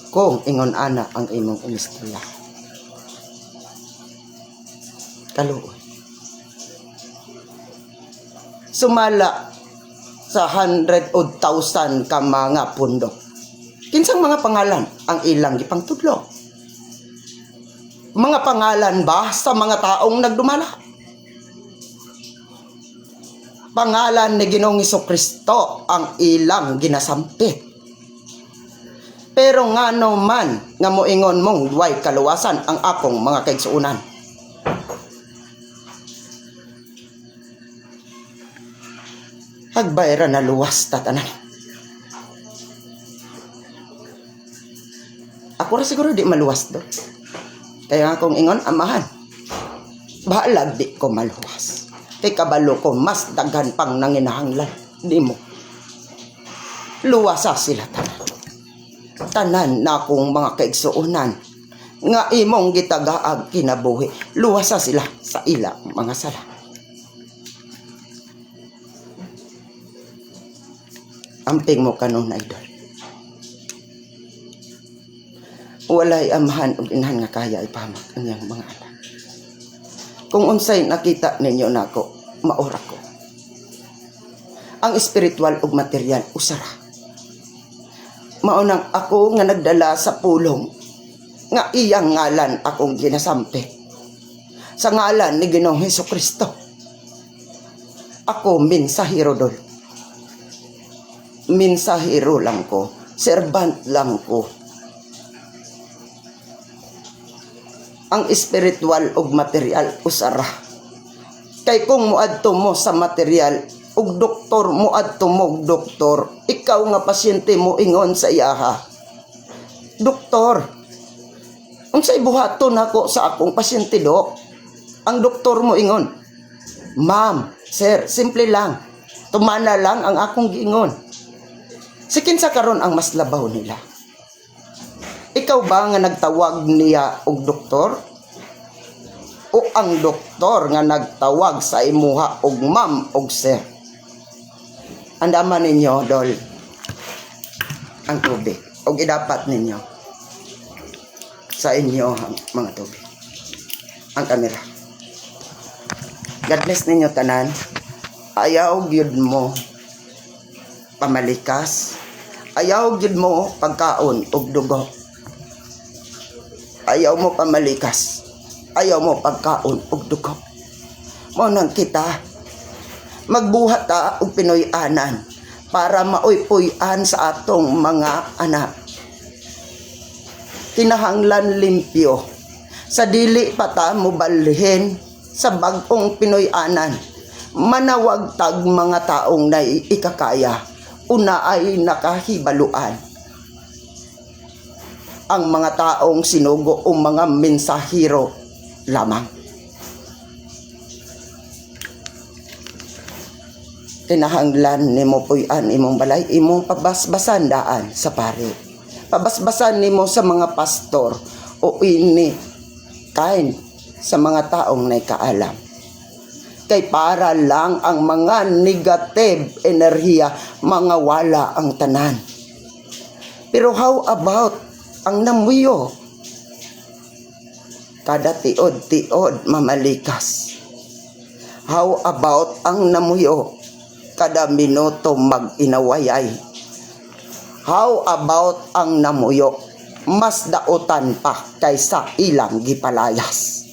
Kung ingon ana ang imong inistorya. Kaluoy. Sumala sa 100,000 ka mga pundok. Kinsang mga pangalan ang ilang gipangtudlo? Mga pangalan ba sa mga taong nagdumala? Pangalan ni Ginoong Hesukristo ang ilang ginasampit. Pero ngano man nga moingon mong duway kaluwasan ang akong mga kaigsuunan. Hagbayra na luwas tatanan. Ako ra siguro di maluwas do. Kaya akong ingon, amahan, bahalag di ko maluwas. Kay kabalo ko, mas daghan pang nanginahanglan. Di mo. Luwasa sila tanan. Tanan na akong mga kaigsuunan. Nga imong gitagaag kinabuhi. Luwasa sila sa ila mga sala. Amping mo kanon na idol. Walay amahan o inahan nga kaya ipahamak ang iyang mga anak. Kung unsay nakita ninyo nako, maura ko. Ang espiritual ug material usara. Maunang ako nga nagdala sa pulong nga iyang ngalan akong ginasampi. Sa ngalan ni Ginoong Hesukristo. Ako mensahero dol. Mensahero lang ko. Servant lang ko. Ang espiritual ug material usara. Kay kung muadto mo sa material ug doktor muadto mo doktor, ikaw nga pasyente mo ingon sa iyaha, doktor, unsay buhaton nako sa akong pasyente dok? Ang doktor mo ingon, ma'am, sir, simple lang, tumana lang ang akong giingon. Sikin sa karon ang mas labaw nila. Ikaw ba nga nagtawag niya og doktor? O ang doktor nga nagtawag sa imuha og ma'am og sir? Andaman ninyo, dol, ang tubig. O idapat ninyo sa inyo mga tubig. Ang kamera. God bless ninyo tanan. Ayaw gyud mo pamalikas. Ayaw gyud mo pagkaon og dugo. Ayaw mo pamalikas. Ayaw mo pagkaon og dugo. Mo nang kita magbuhat ta og Pinoy-anan para mauypuy-an sa atong mga anak. Kinahanglan limpyo. Sa dili pa ta mobalhin sa bag-ong Pinoy-anan. Manawag tag mga taong naiikakaya. Una ay nakahibaluan. Ang mga taong sinugo o mga mensahero lamang. Kinahanglan nimo puy-an imong balay, imong pabasbasan daan sa pare. Pabasbasan nimo sa mga pastor o ini kain sa mga taong naikaalam. Kay para lang ang mga negative enerhiya mga wala ang tanan. Pero how about ang namuyo? Kada tiod-tiod mamalikas. How about ang namuyo? Kada minuto mag-inawayay. How about ang namuyo? Mas dautan pa kaysa ilang gipalayas.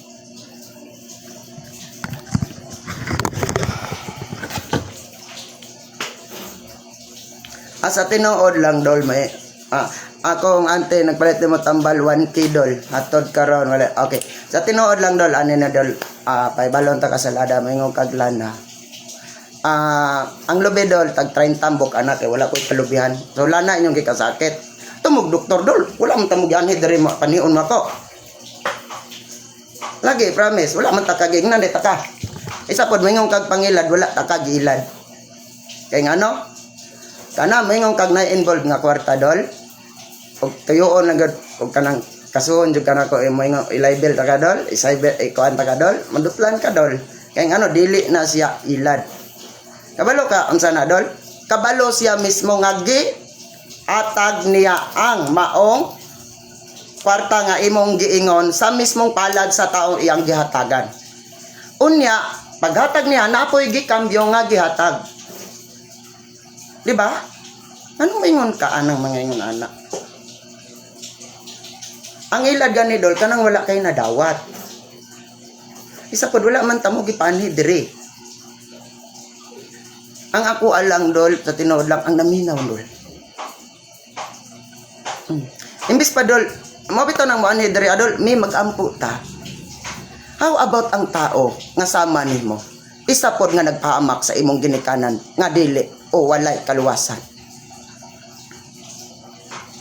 Asa tinuod lang dol may akong ante nagpalit mo tambal 1k dol hatod karon wala okay sa tinuod lang dol ani na dol pay balon ta kasalada mayngong kaglana ang lubi dol tag 30 tambok anak kay wala koy kalubihan so lana inyong gikasakit tumog doktor dol wala man tamog yanhi diri mo paniun mako lagi promise wala man ta kagingnan dita ka Isa pod moingon kag pangilad wala ta kag ilad. Kay ngano? Kana moingon kag na-involve nga kwarta dol. Og tuyoon na gud og kanang kasuhon jud kana ko moingon i-libel ta ka dol, i-cyber ikuan ta ka dol, mandutlan ka dol. Kay ngano dili na siya ilad. Kabalo ka unsa na dol? Kabalo siya mismo nga atag niya ang maong kwarta nga imong giingon sa mismong palad sa taong iyang gihatagan. Unya, paghatag niya napoy gikambyo nga gihatag. Di ba? Anong ingon ka anang mga ingon anak? Ang ilad gani dol kanang wala kay nadawat. Isa pod wala man tamo gipanhi diri. Ang ako alang dol sa tinuod lang ang naminaw dol. Imbis pa dol, mo bitaw nang moanhi diri adol, may magampo ta. How about ang tao nga sama nimo? Isa pod nga nagpaamak sa imong ginikanan nga dili o walay kaluwasan.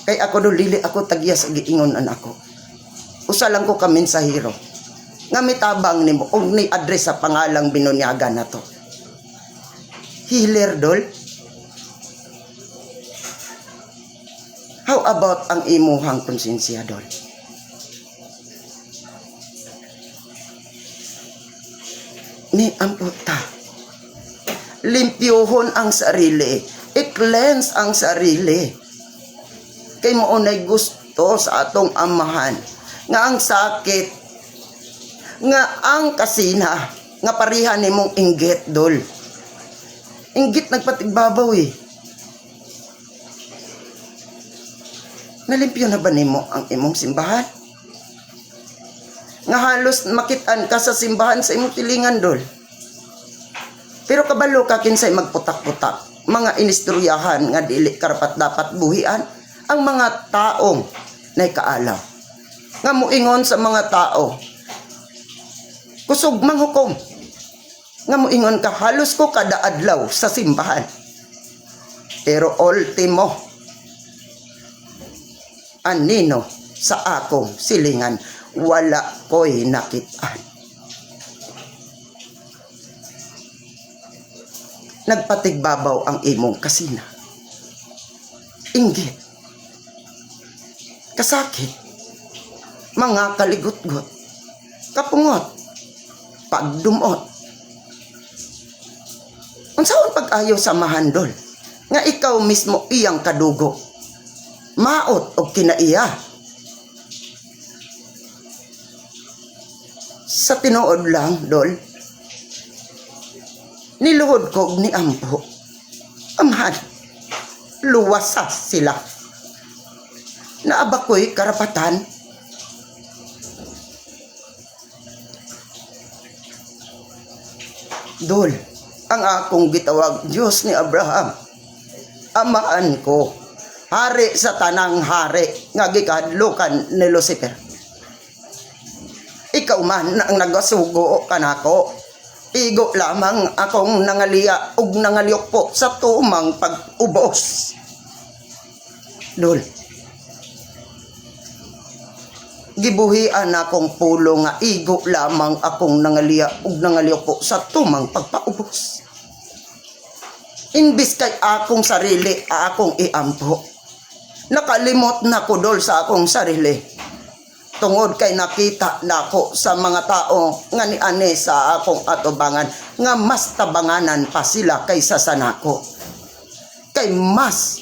Kay ako dol dili ako tagya sa giingon an ako. Usa lang ko ka mensahero nga mitabang nimo og ni address sa pangalang binunyagan nato. Healer dol. How about ang imuhang konsensya dol? Ni amputa. Limpyuhon ang sarili. I-cleanse ang sarili. Kay maunay gusto sa atong amahan nga ang sakit nga ang kasina nga parihan nimong inggit dol. Inggit nagpatigbabaw eh. Nalimpyo na ba nimo ang imong simbahan? Nga halos makitaan ka sa simbahan sa imong tilingan dol. Pero kabalo ka kinsay magputak-putak, mga inistoryahan nga dili karapat dapat buhian ang mga taong nay kaalaw. Nga muingon sa mga tao, kusog manghukom. Nga muingon ka halos ko kada adlaw sa simbahan. Pero ultimo anino sa akong silingan wala ko'y nakitaan. Nagpatigbabaw ang imong kasina. Inggit. Kasakit. Mga kaligot-got. Kapungot. Pagdumot. Unsaon pag-ayo sa mahandol nga ikaw mismo iyang kadugo. Maot og kinaiya. Sa tinuod lang, dol, niluhod ko ni ampo. Amahan, luwasas sila. Naaba ko'y karapatan. Dol, ang akong gitawag Diyos ni Abraham. Amahan ko, hari sa tanang hari, nga gikadlukan ni Lucifer. Ikaw man ang nagasugo kanako. Igo lamang akong nangaliya ug nangalyok po sa tumang pag-ubos. Dol. Gibuhian akong pulo nga igo lamang akong nangaliya ug nangalyok po sa tumang pagpaubos. Imbis kay akong sarili akong iampo. Nakalimot na ko dol sa akong sarili. Tungod kay nakita nako sa mga tao nga niane sa akong atubangan nga mas tabanganan pa sila kaysa sa nako. Kay mas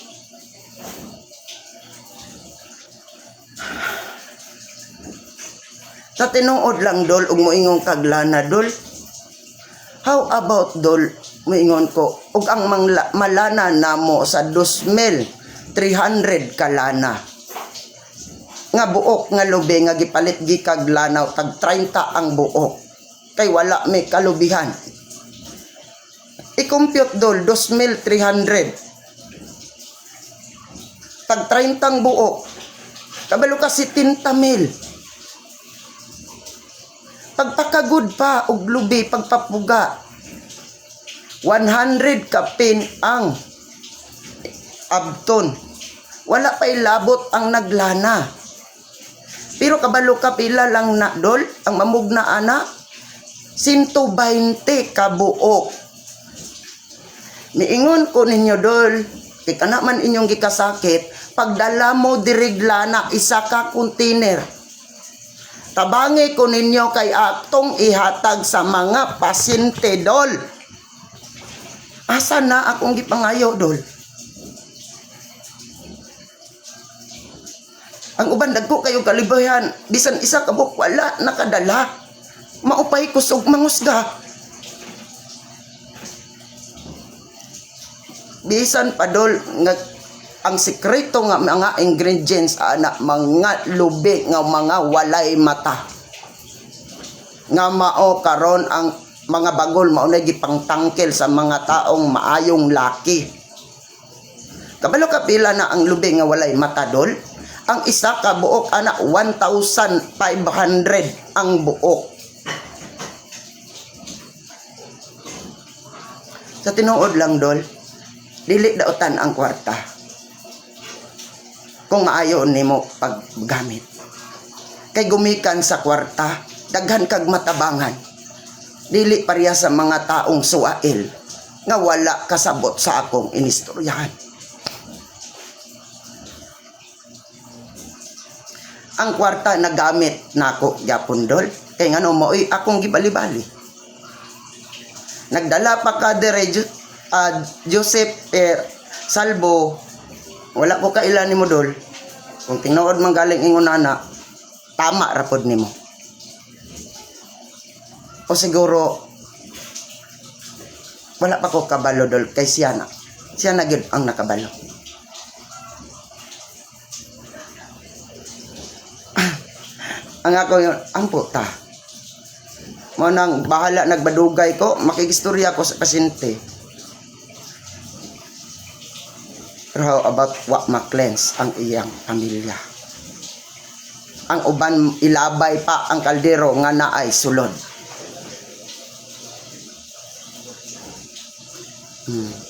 sa tinuod lang dol ug moingon kag lana dol. How about dol moingon ko ug ang malana namo sa 2,300 ka lana. Nga buok nga lubi nga gipalit gikag lanaw tag 30 ang buok kay wala may kalubihan. I-compute dol 2,300 tag 30 ang buok kabalo ka 70,000. Pagpakagud pa og lubi pagpapuga 100 ka pin ang abton. Wala pa'y labot ang naglana. Pero kabalo ka pila lang na dol ang mamugna ana 120 ka buok. Miingon ko ninyo dol, kay kana man inyong gikasakit, pagdala mo dirigla na isa ka container. Tabangi ko ninyo kay atong ihatag sa mga pasyente dol. Asa na akong gipangayo dol? Ang uban dagko kayo kalibayan, bisan isa ka buok wala nakadala. Maupay kusog mangusga. Bisan pa dol nga ang sekreto nga mga ingredients ana mga lubi nga mga walay mata. Nga mao karon ang mga bagol mao na gipangtangkel sa mga taong maayong laki. Kabalo ka pila na ang lubi nga walay mata dol? Ang isa ka buok ana 1,500 ang buok. Sa tinuod lang dol, dili dautan ang kwarta. Kung maayo nimo paggamit. Kay gumikan sa kwarta, daghan kag matabangan. Dili pareha sa mga taong suwail nga wala kasabot sa akong inistoryahan. Ang kwarta nagamit nako gyapon dol, kay ngano mo'y akong gibali-bali. Nagdala pa ka dire Joseph Salvo, wala ko kailan nimo dol. Kung tinuod man galing ingon ana, tama ra pod nimo. O siguro wala pa ko kabalo dol kay siya na. Siya na gyud ang nakabalo. Ang ako yun, ang puta. Mo nang bahala nagbadugay ko, makigistorya ko sa pasyente. Pero how about what ma-cleanse ang iyang pamilya? Ang uban ilabay pa ang kaldero nga naay sulod.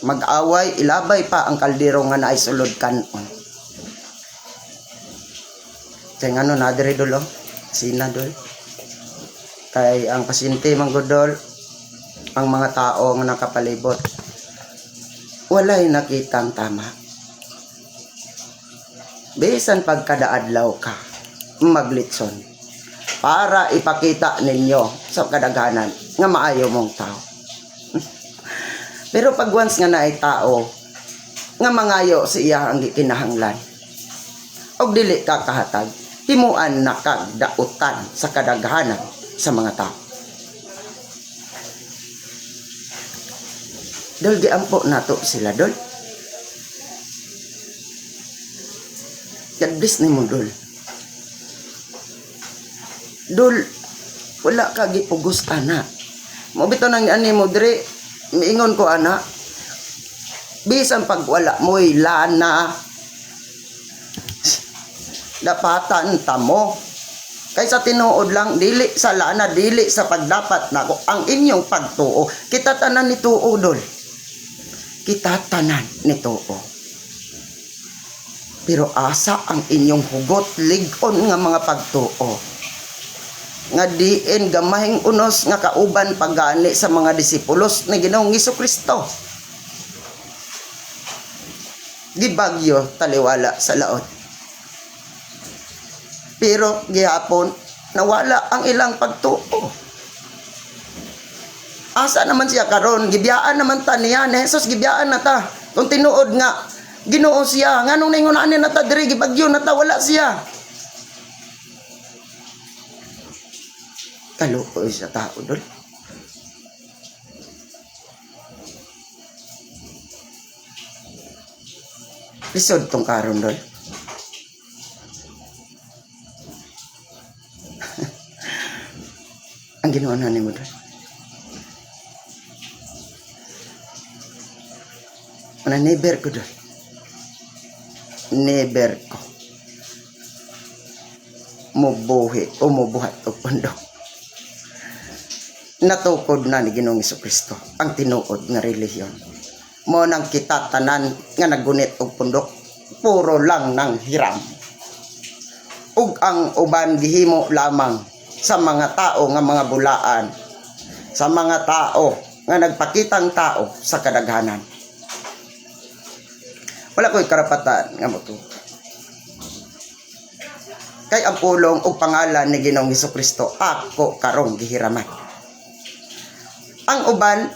Mag-away, ilabay pa ang kaldero nga naay sulod kanon. Kaya nga na dire dolo, sina dol. Kay ang pasyente manggudol, ang mga tao nga nakapalibot, walay nakitang tama. Bisan pagkadaadlaw ka, maglitson para ipakita ninyo sa kadaghanan nga maayo mong tao. Pero pag once nga naay tao nga mangayo siya ang gikinahanglan, og dili ka kahatag, himuan na kagdautan sa kadaghanan sa mga tao. Dol giampo nato sila dol. God-bless nimo dol. Dol, wala ka gipugos ana. Mo bitaw nang ani mo dire, miingon ko ana. Bisan pag wala mo'y lana, dapatan tamo. Kaysa tinuod lang, dili sa lana, dili sa pagdapat nako ang inyong pagtuo. Kita tanan ni tuo dol. Kita tanan ni tuo. Pero asa ang inyong hugot ligon nga mga pagtuo. Nga diin gamahing unos nga kauban pagani sa mga disipulos ni Ginoong Hesukristo. Gibagyo taliwala sa laot. Pero gihapon nawala ang ilang pagtuo. Asa naman siya karon? Gibiyaan naman ta niya ni Jesus, gibiyaan na ta. Kung tinuod nga Ginoo siya, nganong ningunan na ta diri gibagyo na ta wala siya. Kaluoy sa tao dol. Lisod tong karon dol. Ang ginawa na ni mo dol. Ana never ko dol. Never ko mubuhi o mubuhat o pundok. Natukod na ni Ginoong Hesukristo ang tinuod nga relihiyon. Mo nang kita tanan nga nagunit og pundok, puro lang nang hiram. Ug ang uban gihimo lamang sa mga tao nga mga bulaan sa mga tao nga nagpakitang tao sa kadaghanan. Wala ko'y karapatan nga motuo. Kay ang pulong o pangalan ni Ginoong Hesukristo ako karong gihiraman. Ang uban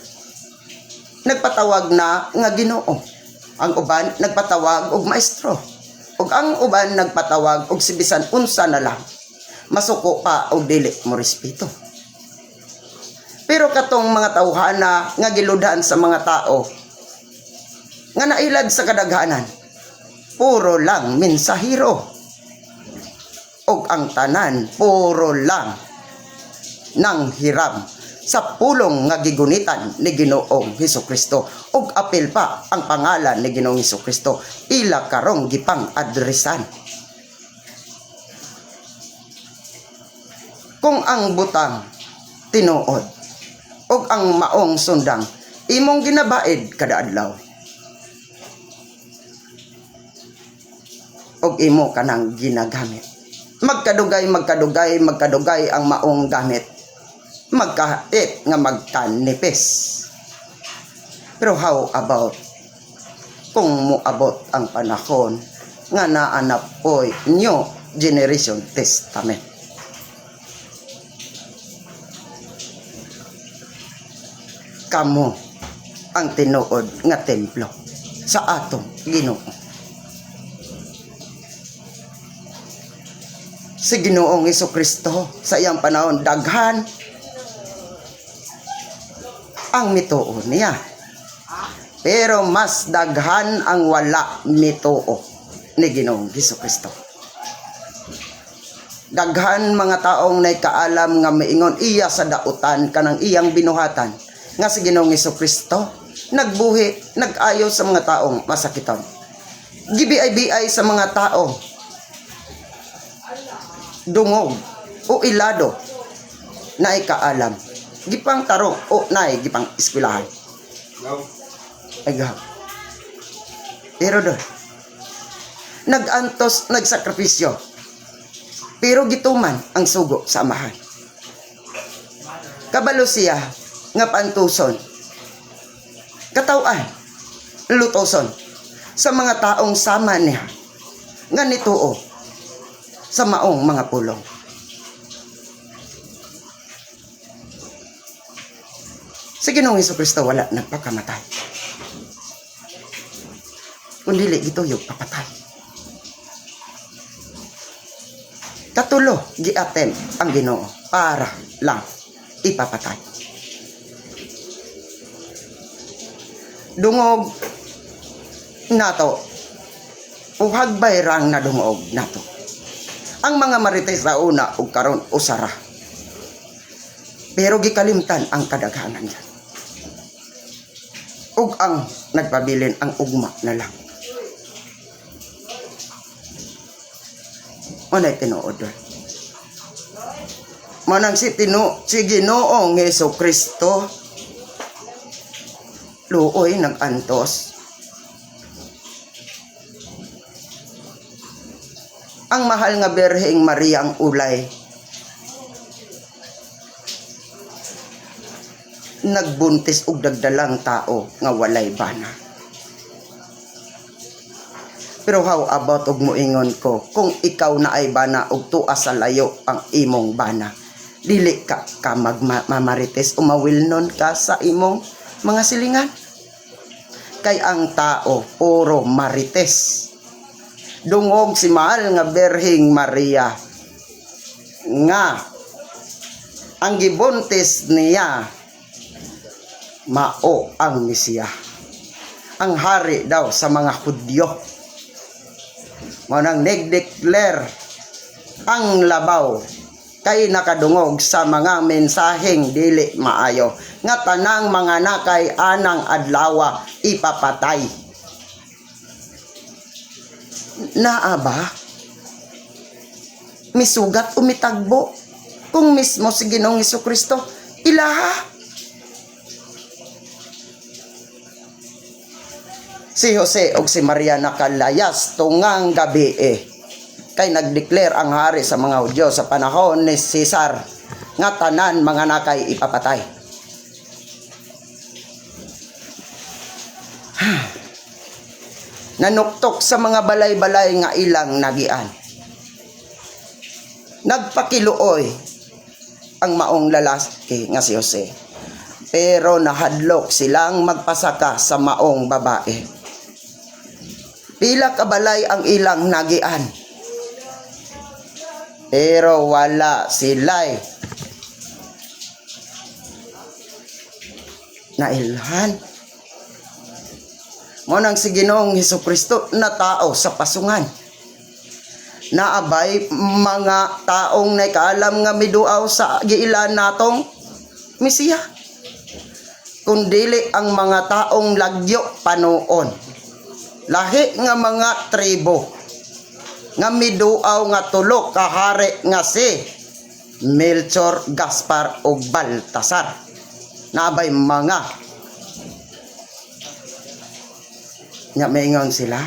nagpatawag na nga Ginoo. Ang uban nagpatawag og maestro. Ug ang uban nagpatawag og si bisan unsa na lang. Masuko pa og dili mo respeto. Pero katong mga tawhana nga giludhan sa mga tao nga nailad sa kadaghanan, puro lang mensahero. Og ang tanan puro lang nang hiram sa pulong nga gigunitan ni Ginoong Hesukristo. Og apil pa ang pangalan ni Ginoong Hesukristo ila karong gipang adresan. Kung ang butang tinuod og ang maong sundang imong ginabaid kada adlaw, og imo kanang ginagamit, magkadugay ang maong gamit, magkahit nga magkanipis. Pero how about kung moabot ang panahon nga naanap oy New Generation Testament? Kamo ang tinuod nga templo sa atong Ginoo. Si Ginoong Hesukristo sa iyang panahon daghan ang mituo niya. Pero mas daghan ang wala mituo ni Ginoong Hesukristo. Daghan mga taong nay kaalam nga maingon iya sa dautan kanang iyang binuhatan nga si Ginoong Hesukristo nagbuhi, nag-ayo sa mga taong masakiton. Gibiay-biay sa mga tao dungog o ilado na ikaalam, gipang tarong o naay gipang eskwelahan. Ay gahap. Pero doon, nag-antos, nagsakripisyo, pero gituman ang sugo sa amahan. Kabalo siya nga pantuson, katawan, lutoson sa mga taong sama niya nga nituo sa maong mga pulong. Sa Ginoong Hesukristo wala nagpakamatay, kundili gituyog papatay. Katulo giatem ang Ginoo para lang ipapatay. Dungog nato o hagbayrang na dungog nato ang mga marites sa una ug karon usara. Pero gikalimtan ang kadaghanan yan. Ug ang nagpabilin ang ugma na lang. Manay tinuod doon. Manang si Ginoong Hesukristo luoy nag-antos. Ang mahal nga Birheng Maria ang ulay nagbuntis og dagdalang tao nga walay bana. Pero how about og moingon ko kung ikaw na ay bana og tuas sa layo ang imong bana, dili ka magmamarites o mawilnon ka sa imong mga silingan? Kay ang tao puro marites. Dungog si mahal nga Birheng Maria nga ang gibuntis niya mao ang Mesiya, ang hari daw sa mga Hudyo. Manang nag-declare ang labaw kay nakadungog sa mga mensaheng dili maayo nga tanang mga nakay anang adlawa ipapatay. Naa ba misugat o mitagbo kung mismo si Ginoong Hesukristo ilaha? Si Jose o si Maria nakalayas tungang gabi kay nagdeclare ang hari sa mga Hudyo sa panahon ni Cesar nga tanan mga nakay ipapatay. nanuktok sa mga balay-balay nga ilang nagian. Nagpakiluoy ang maong lalaki nga si Jose, pero nahadlok silang magpasaka sa maong babae. Pila ka balay ang ilang nagian, pero wala sila'y nailhan. Mo nang si Ginoong Hesukristo na tao sa pasungan. Naabay mga taong nakaalam nga miduaw sa giilan natong Mesiya. Kundili ang mga taong lagyo panoon. Lahi nga mga tribo nga miduaw nga tulo ka hari nga si Melchor, Gaspar ug Baltasar. Naabay mga nga maingon sila.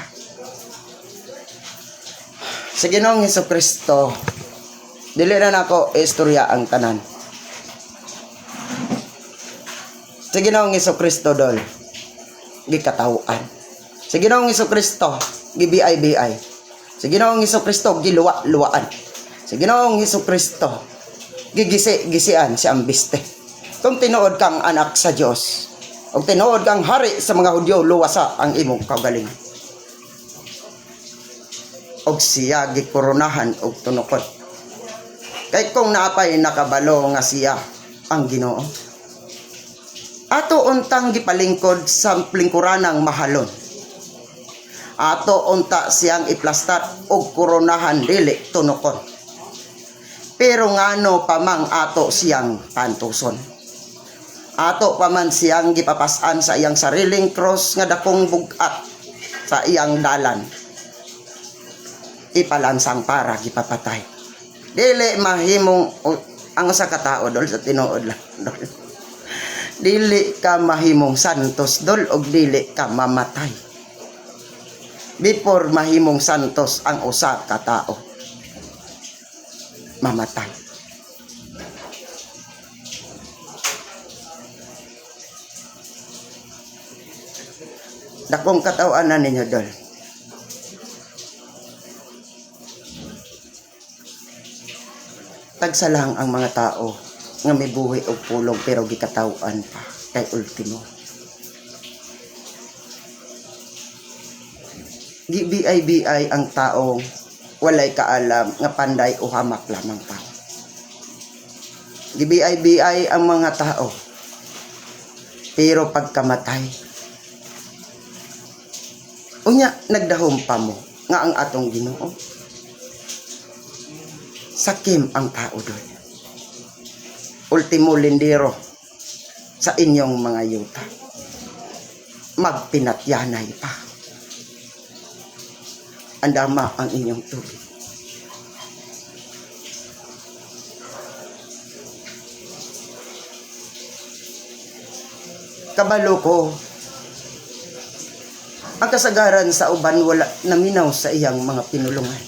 Sa Ginoong Hesukristo, dili na nako istorya ang tanan. Sa Ginoong Hesukristo dol, gikatawuan. Sa Ginoong Hesukristo, gibiay-biay. Sa Ginoong Hesukristo, giluwa-luwaan. Sa Ginoong Hesukristo, gigisi-gisian si ambiste. Kung tinuod kang anak sa Dios, o tinuod kang hari sa mga Hudyo, luwasa ang imong kaugalingon. Og siya gikoronahan og tunokod. Kay kung naapay nakabalo nga siya ang Ginoo, ato untang gipalingkod sa lingkuranang mahalon. Ato unta siyang iplastar og koronahan dili tunokon. Pero ngano pamang ato siyang pantuson. Ato pa man siyang gipapasan sa iyang sariling cross nga dakong bugat sa iyang dalan. Ipalansang para gipapatay. Dili mahimong ang usa ka tawo dol sa tinuod lang dol. Dili ka mahimong santos dol og dili ka mamatay. Before mahimong santos ang usa ka tawo, mamatay. Dakong katawan-an ninyo dol. Tagsa lang ang mga tao nga may buhi og pulong pero gikatawan pa kay ultimo. Gibiay-biay ang taong walay kaalam nga panday o hamak lamang pa. Gibiay-biay ang mga tao pero pagkamatay unya nagdahom pa mo nga ang atong Ginoo. Sakim ang tao doon. Ultimo lindero sa inyong mga yuta. Magpinatyanay pa. Andama ang inyong tubig. Kabalo ko, ang kasagaran sa uban wala naminaw sa iyang mga pinulungan.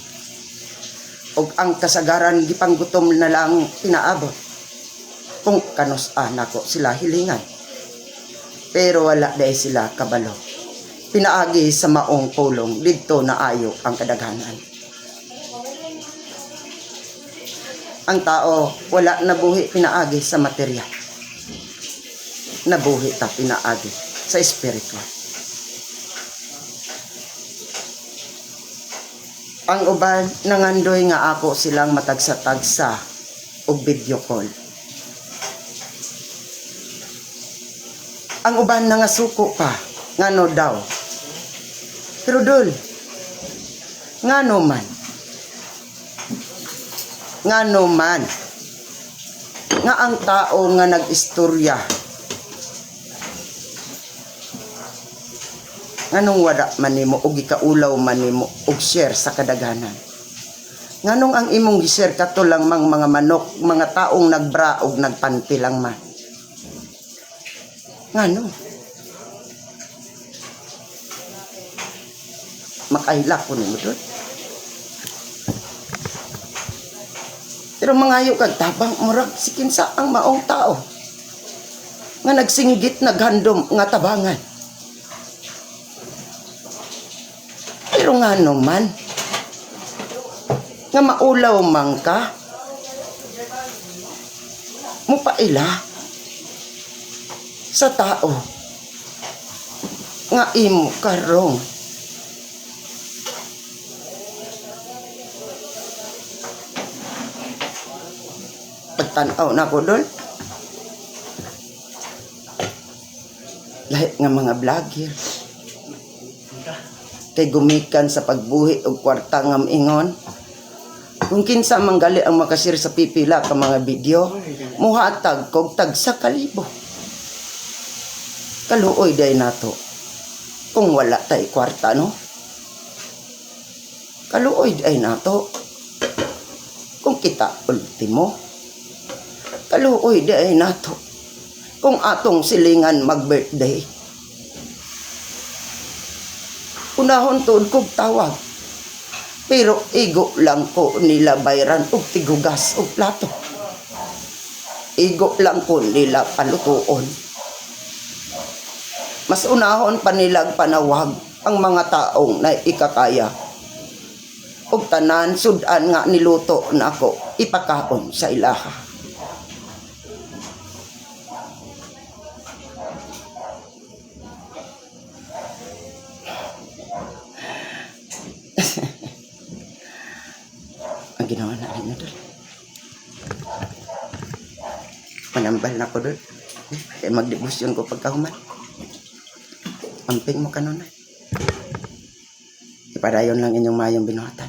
O ang kasagaran gipanggutom na lang pinaabot. Kung kanus-an ako sila hilingan. Pero wala dahil sila kabalo. Pinaagi sa maong pulong didto na ayo ang kadaghanan. Ang tao wala nabuhi pinaagi sa material. Nabuhi ta pinaagi sa espiritual. Ang uban nangandoy nga ako silang matagsa-tagsa og video call. Ang uban nga suko pa ngano daw. Pero dol, ngano man nga ang tao nga nag-istorya nganong wala man nimo og ikaulaw man nimo og share sa kadaghanan. Nganong ang imong gi-share kato lang mang mga manok, mga taong nagbra og nagpanti lang man. Ngano? Makailak ko nimo doon. Pero mangayo kag tabang murag si kinsa ang maong tao nga nagsinggit naghandom nga tabangan. Pero nga naman, nga maulaw man ka, mupaila sa tao nga imo karong pagtanaw na ko doon. Lahat nga mga vlogger kay gumikan sa pagbuhi og kwarta nga ingon. Kung kinsa manggali ang makasir sa pipila ka mga video, muhatag kog tag sa kalibo. Kaluoy day nato. Kung wala tay kwarta, no? Kaluoy day nato. Kung kita ultimo. Kaluoy day nato. Kung atong silingan mag-birthday. Unahon tuod kog tawag. Pero igo lang ko nila bayran og tigugas og plato. Igo lang ko nila palutuon. Mas unahon pa nilang panawag ang mga taong na ikakaya. Og tanan sudan nga niluto na ako ipakaon sa ilaha. Ang ginawa na rin na doon. Manambal na ko doon. Kaya magdebosyon ko pagkahuman. Amping mo kanon na. Ipadayon lang inyong mayong binuhatan.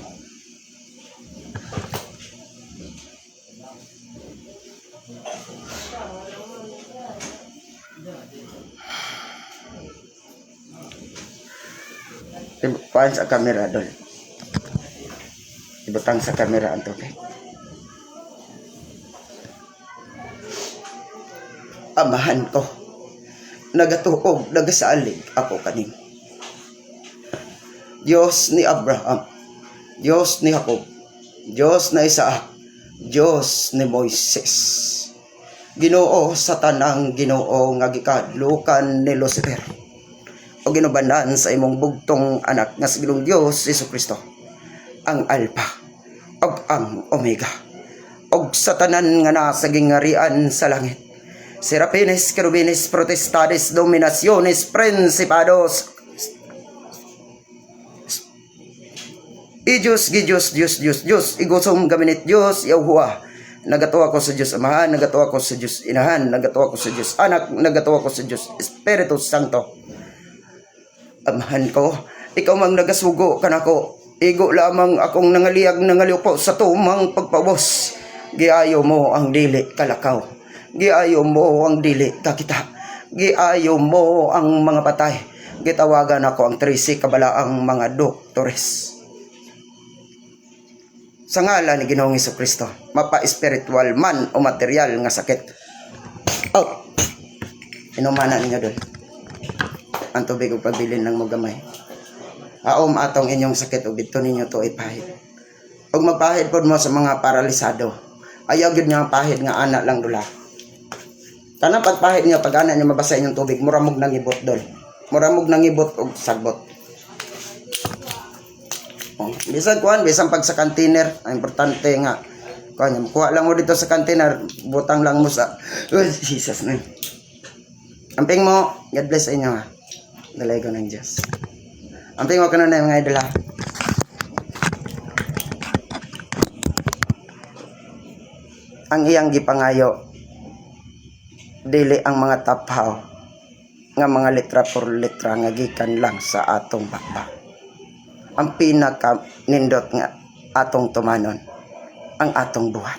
Ibutan sa kamera doon. Ibutang sa kamera ang tubig. Amahan ko. Nagatuog, nagasalig ako kaning. Diyos ni Abraham, Diyos ni Jacob, Diyos na Isaac, Diyos ni Moises. Ginoo sa tanang Ginoo nga gikadlukan ni Lucifer. O ginubanan sa imong bugtong anak nga si Ginoong Diyos Jesucristo, ang Alpha ug ang Omega. Og sa tanan nga nasa gingarian sa langit. Serapines, querubines, potestades, dominaciones, principados. Diyos, igusong gaminit Diyos, Yahuwah. Nagatuwa ko sa Diyos Amahan, nagatuwa ko sa Diyos Inahan, nagatuwa ko sa Diyos Anak, nagatuwa ko sa Diyos Espiritu Santo. Amahan ko, ikaw mang nagasugo kanako. Igo lamang akong nangaliw po sa tumang pagpabos. Giayo mo ang dili kalakaw. Giayo mo ang dili kakita. Giayo mo ang mga patay. Gitawagan ako ang 13 kabalaang mga doktores. Sa ngalan ni Ginoong Jesucristo, mapa-spiritual man o material nga sakit. Out! Inumana ninyo doon. Ang tubig o pagbilin ng magamay. Aom atong inyong sakit o dito ninyo to ipahid. Og magpahid po mo sa mga paralisado. Ayaw yun niya ang pahid nga anak lang dula. Tanang pagpahid niya, pag anak niya mabasa inyong tubig, muramog nang ibot doon. Muramog nang ibot o sagbot. Bisan kuan, bisan pag sa container, ang importante nga. Kuan, kuha lang mo dito sa container, butang lang mo sa... Oh, Jesus na. Amping mo, God bless sa inyo ha. Dalay ko ng Diyos. Amping mo ka na mga idol ha. Ang iyang gipangayo, dili ang mga taphaw nga mga letra por letra nga gikan lang sa atong baba. Ang pinaka nindot nga atong tumanon ang atong buhat.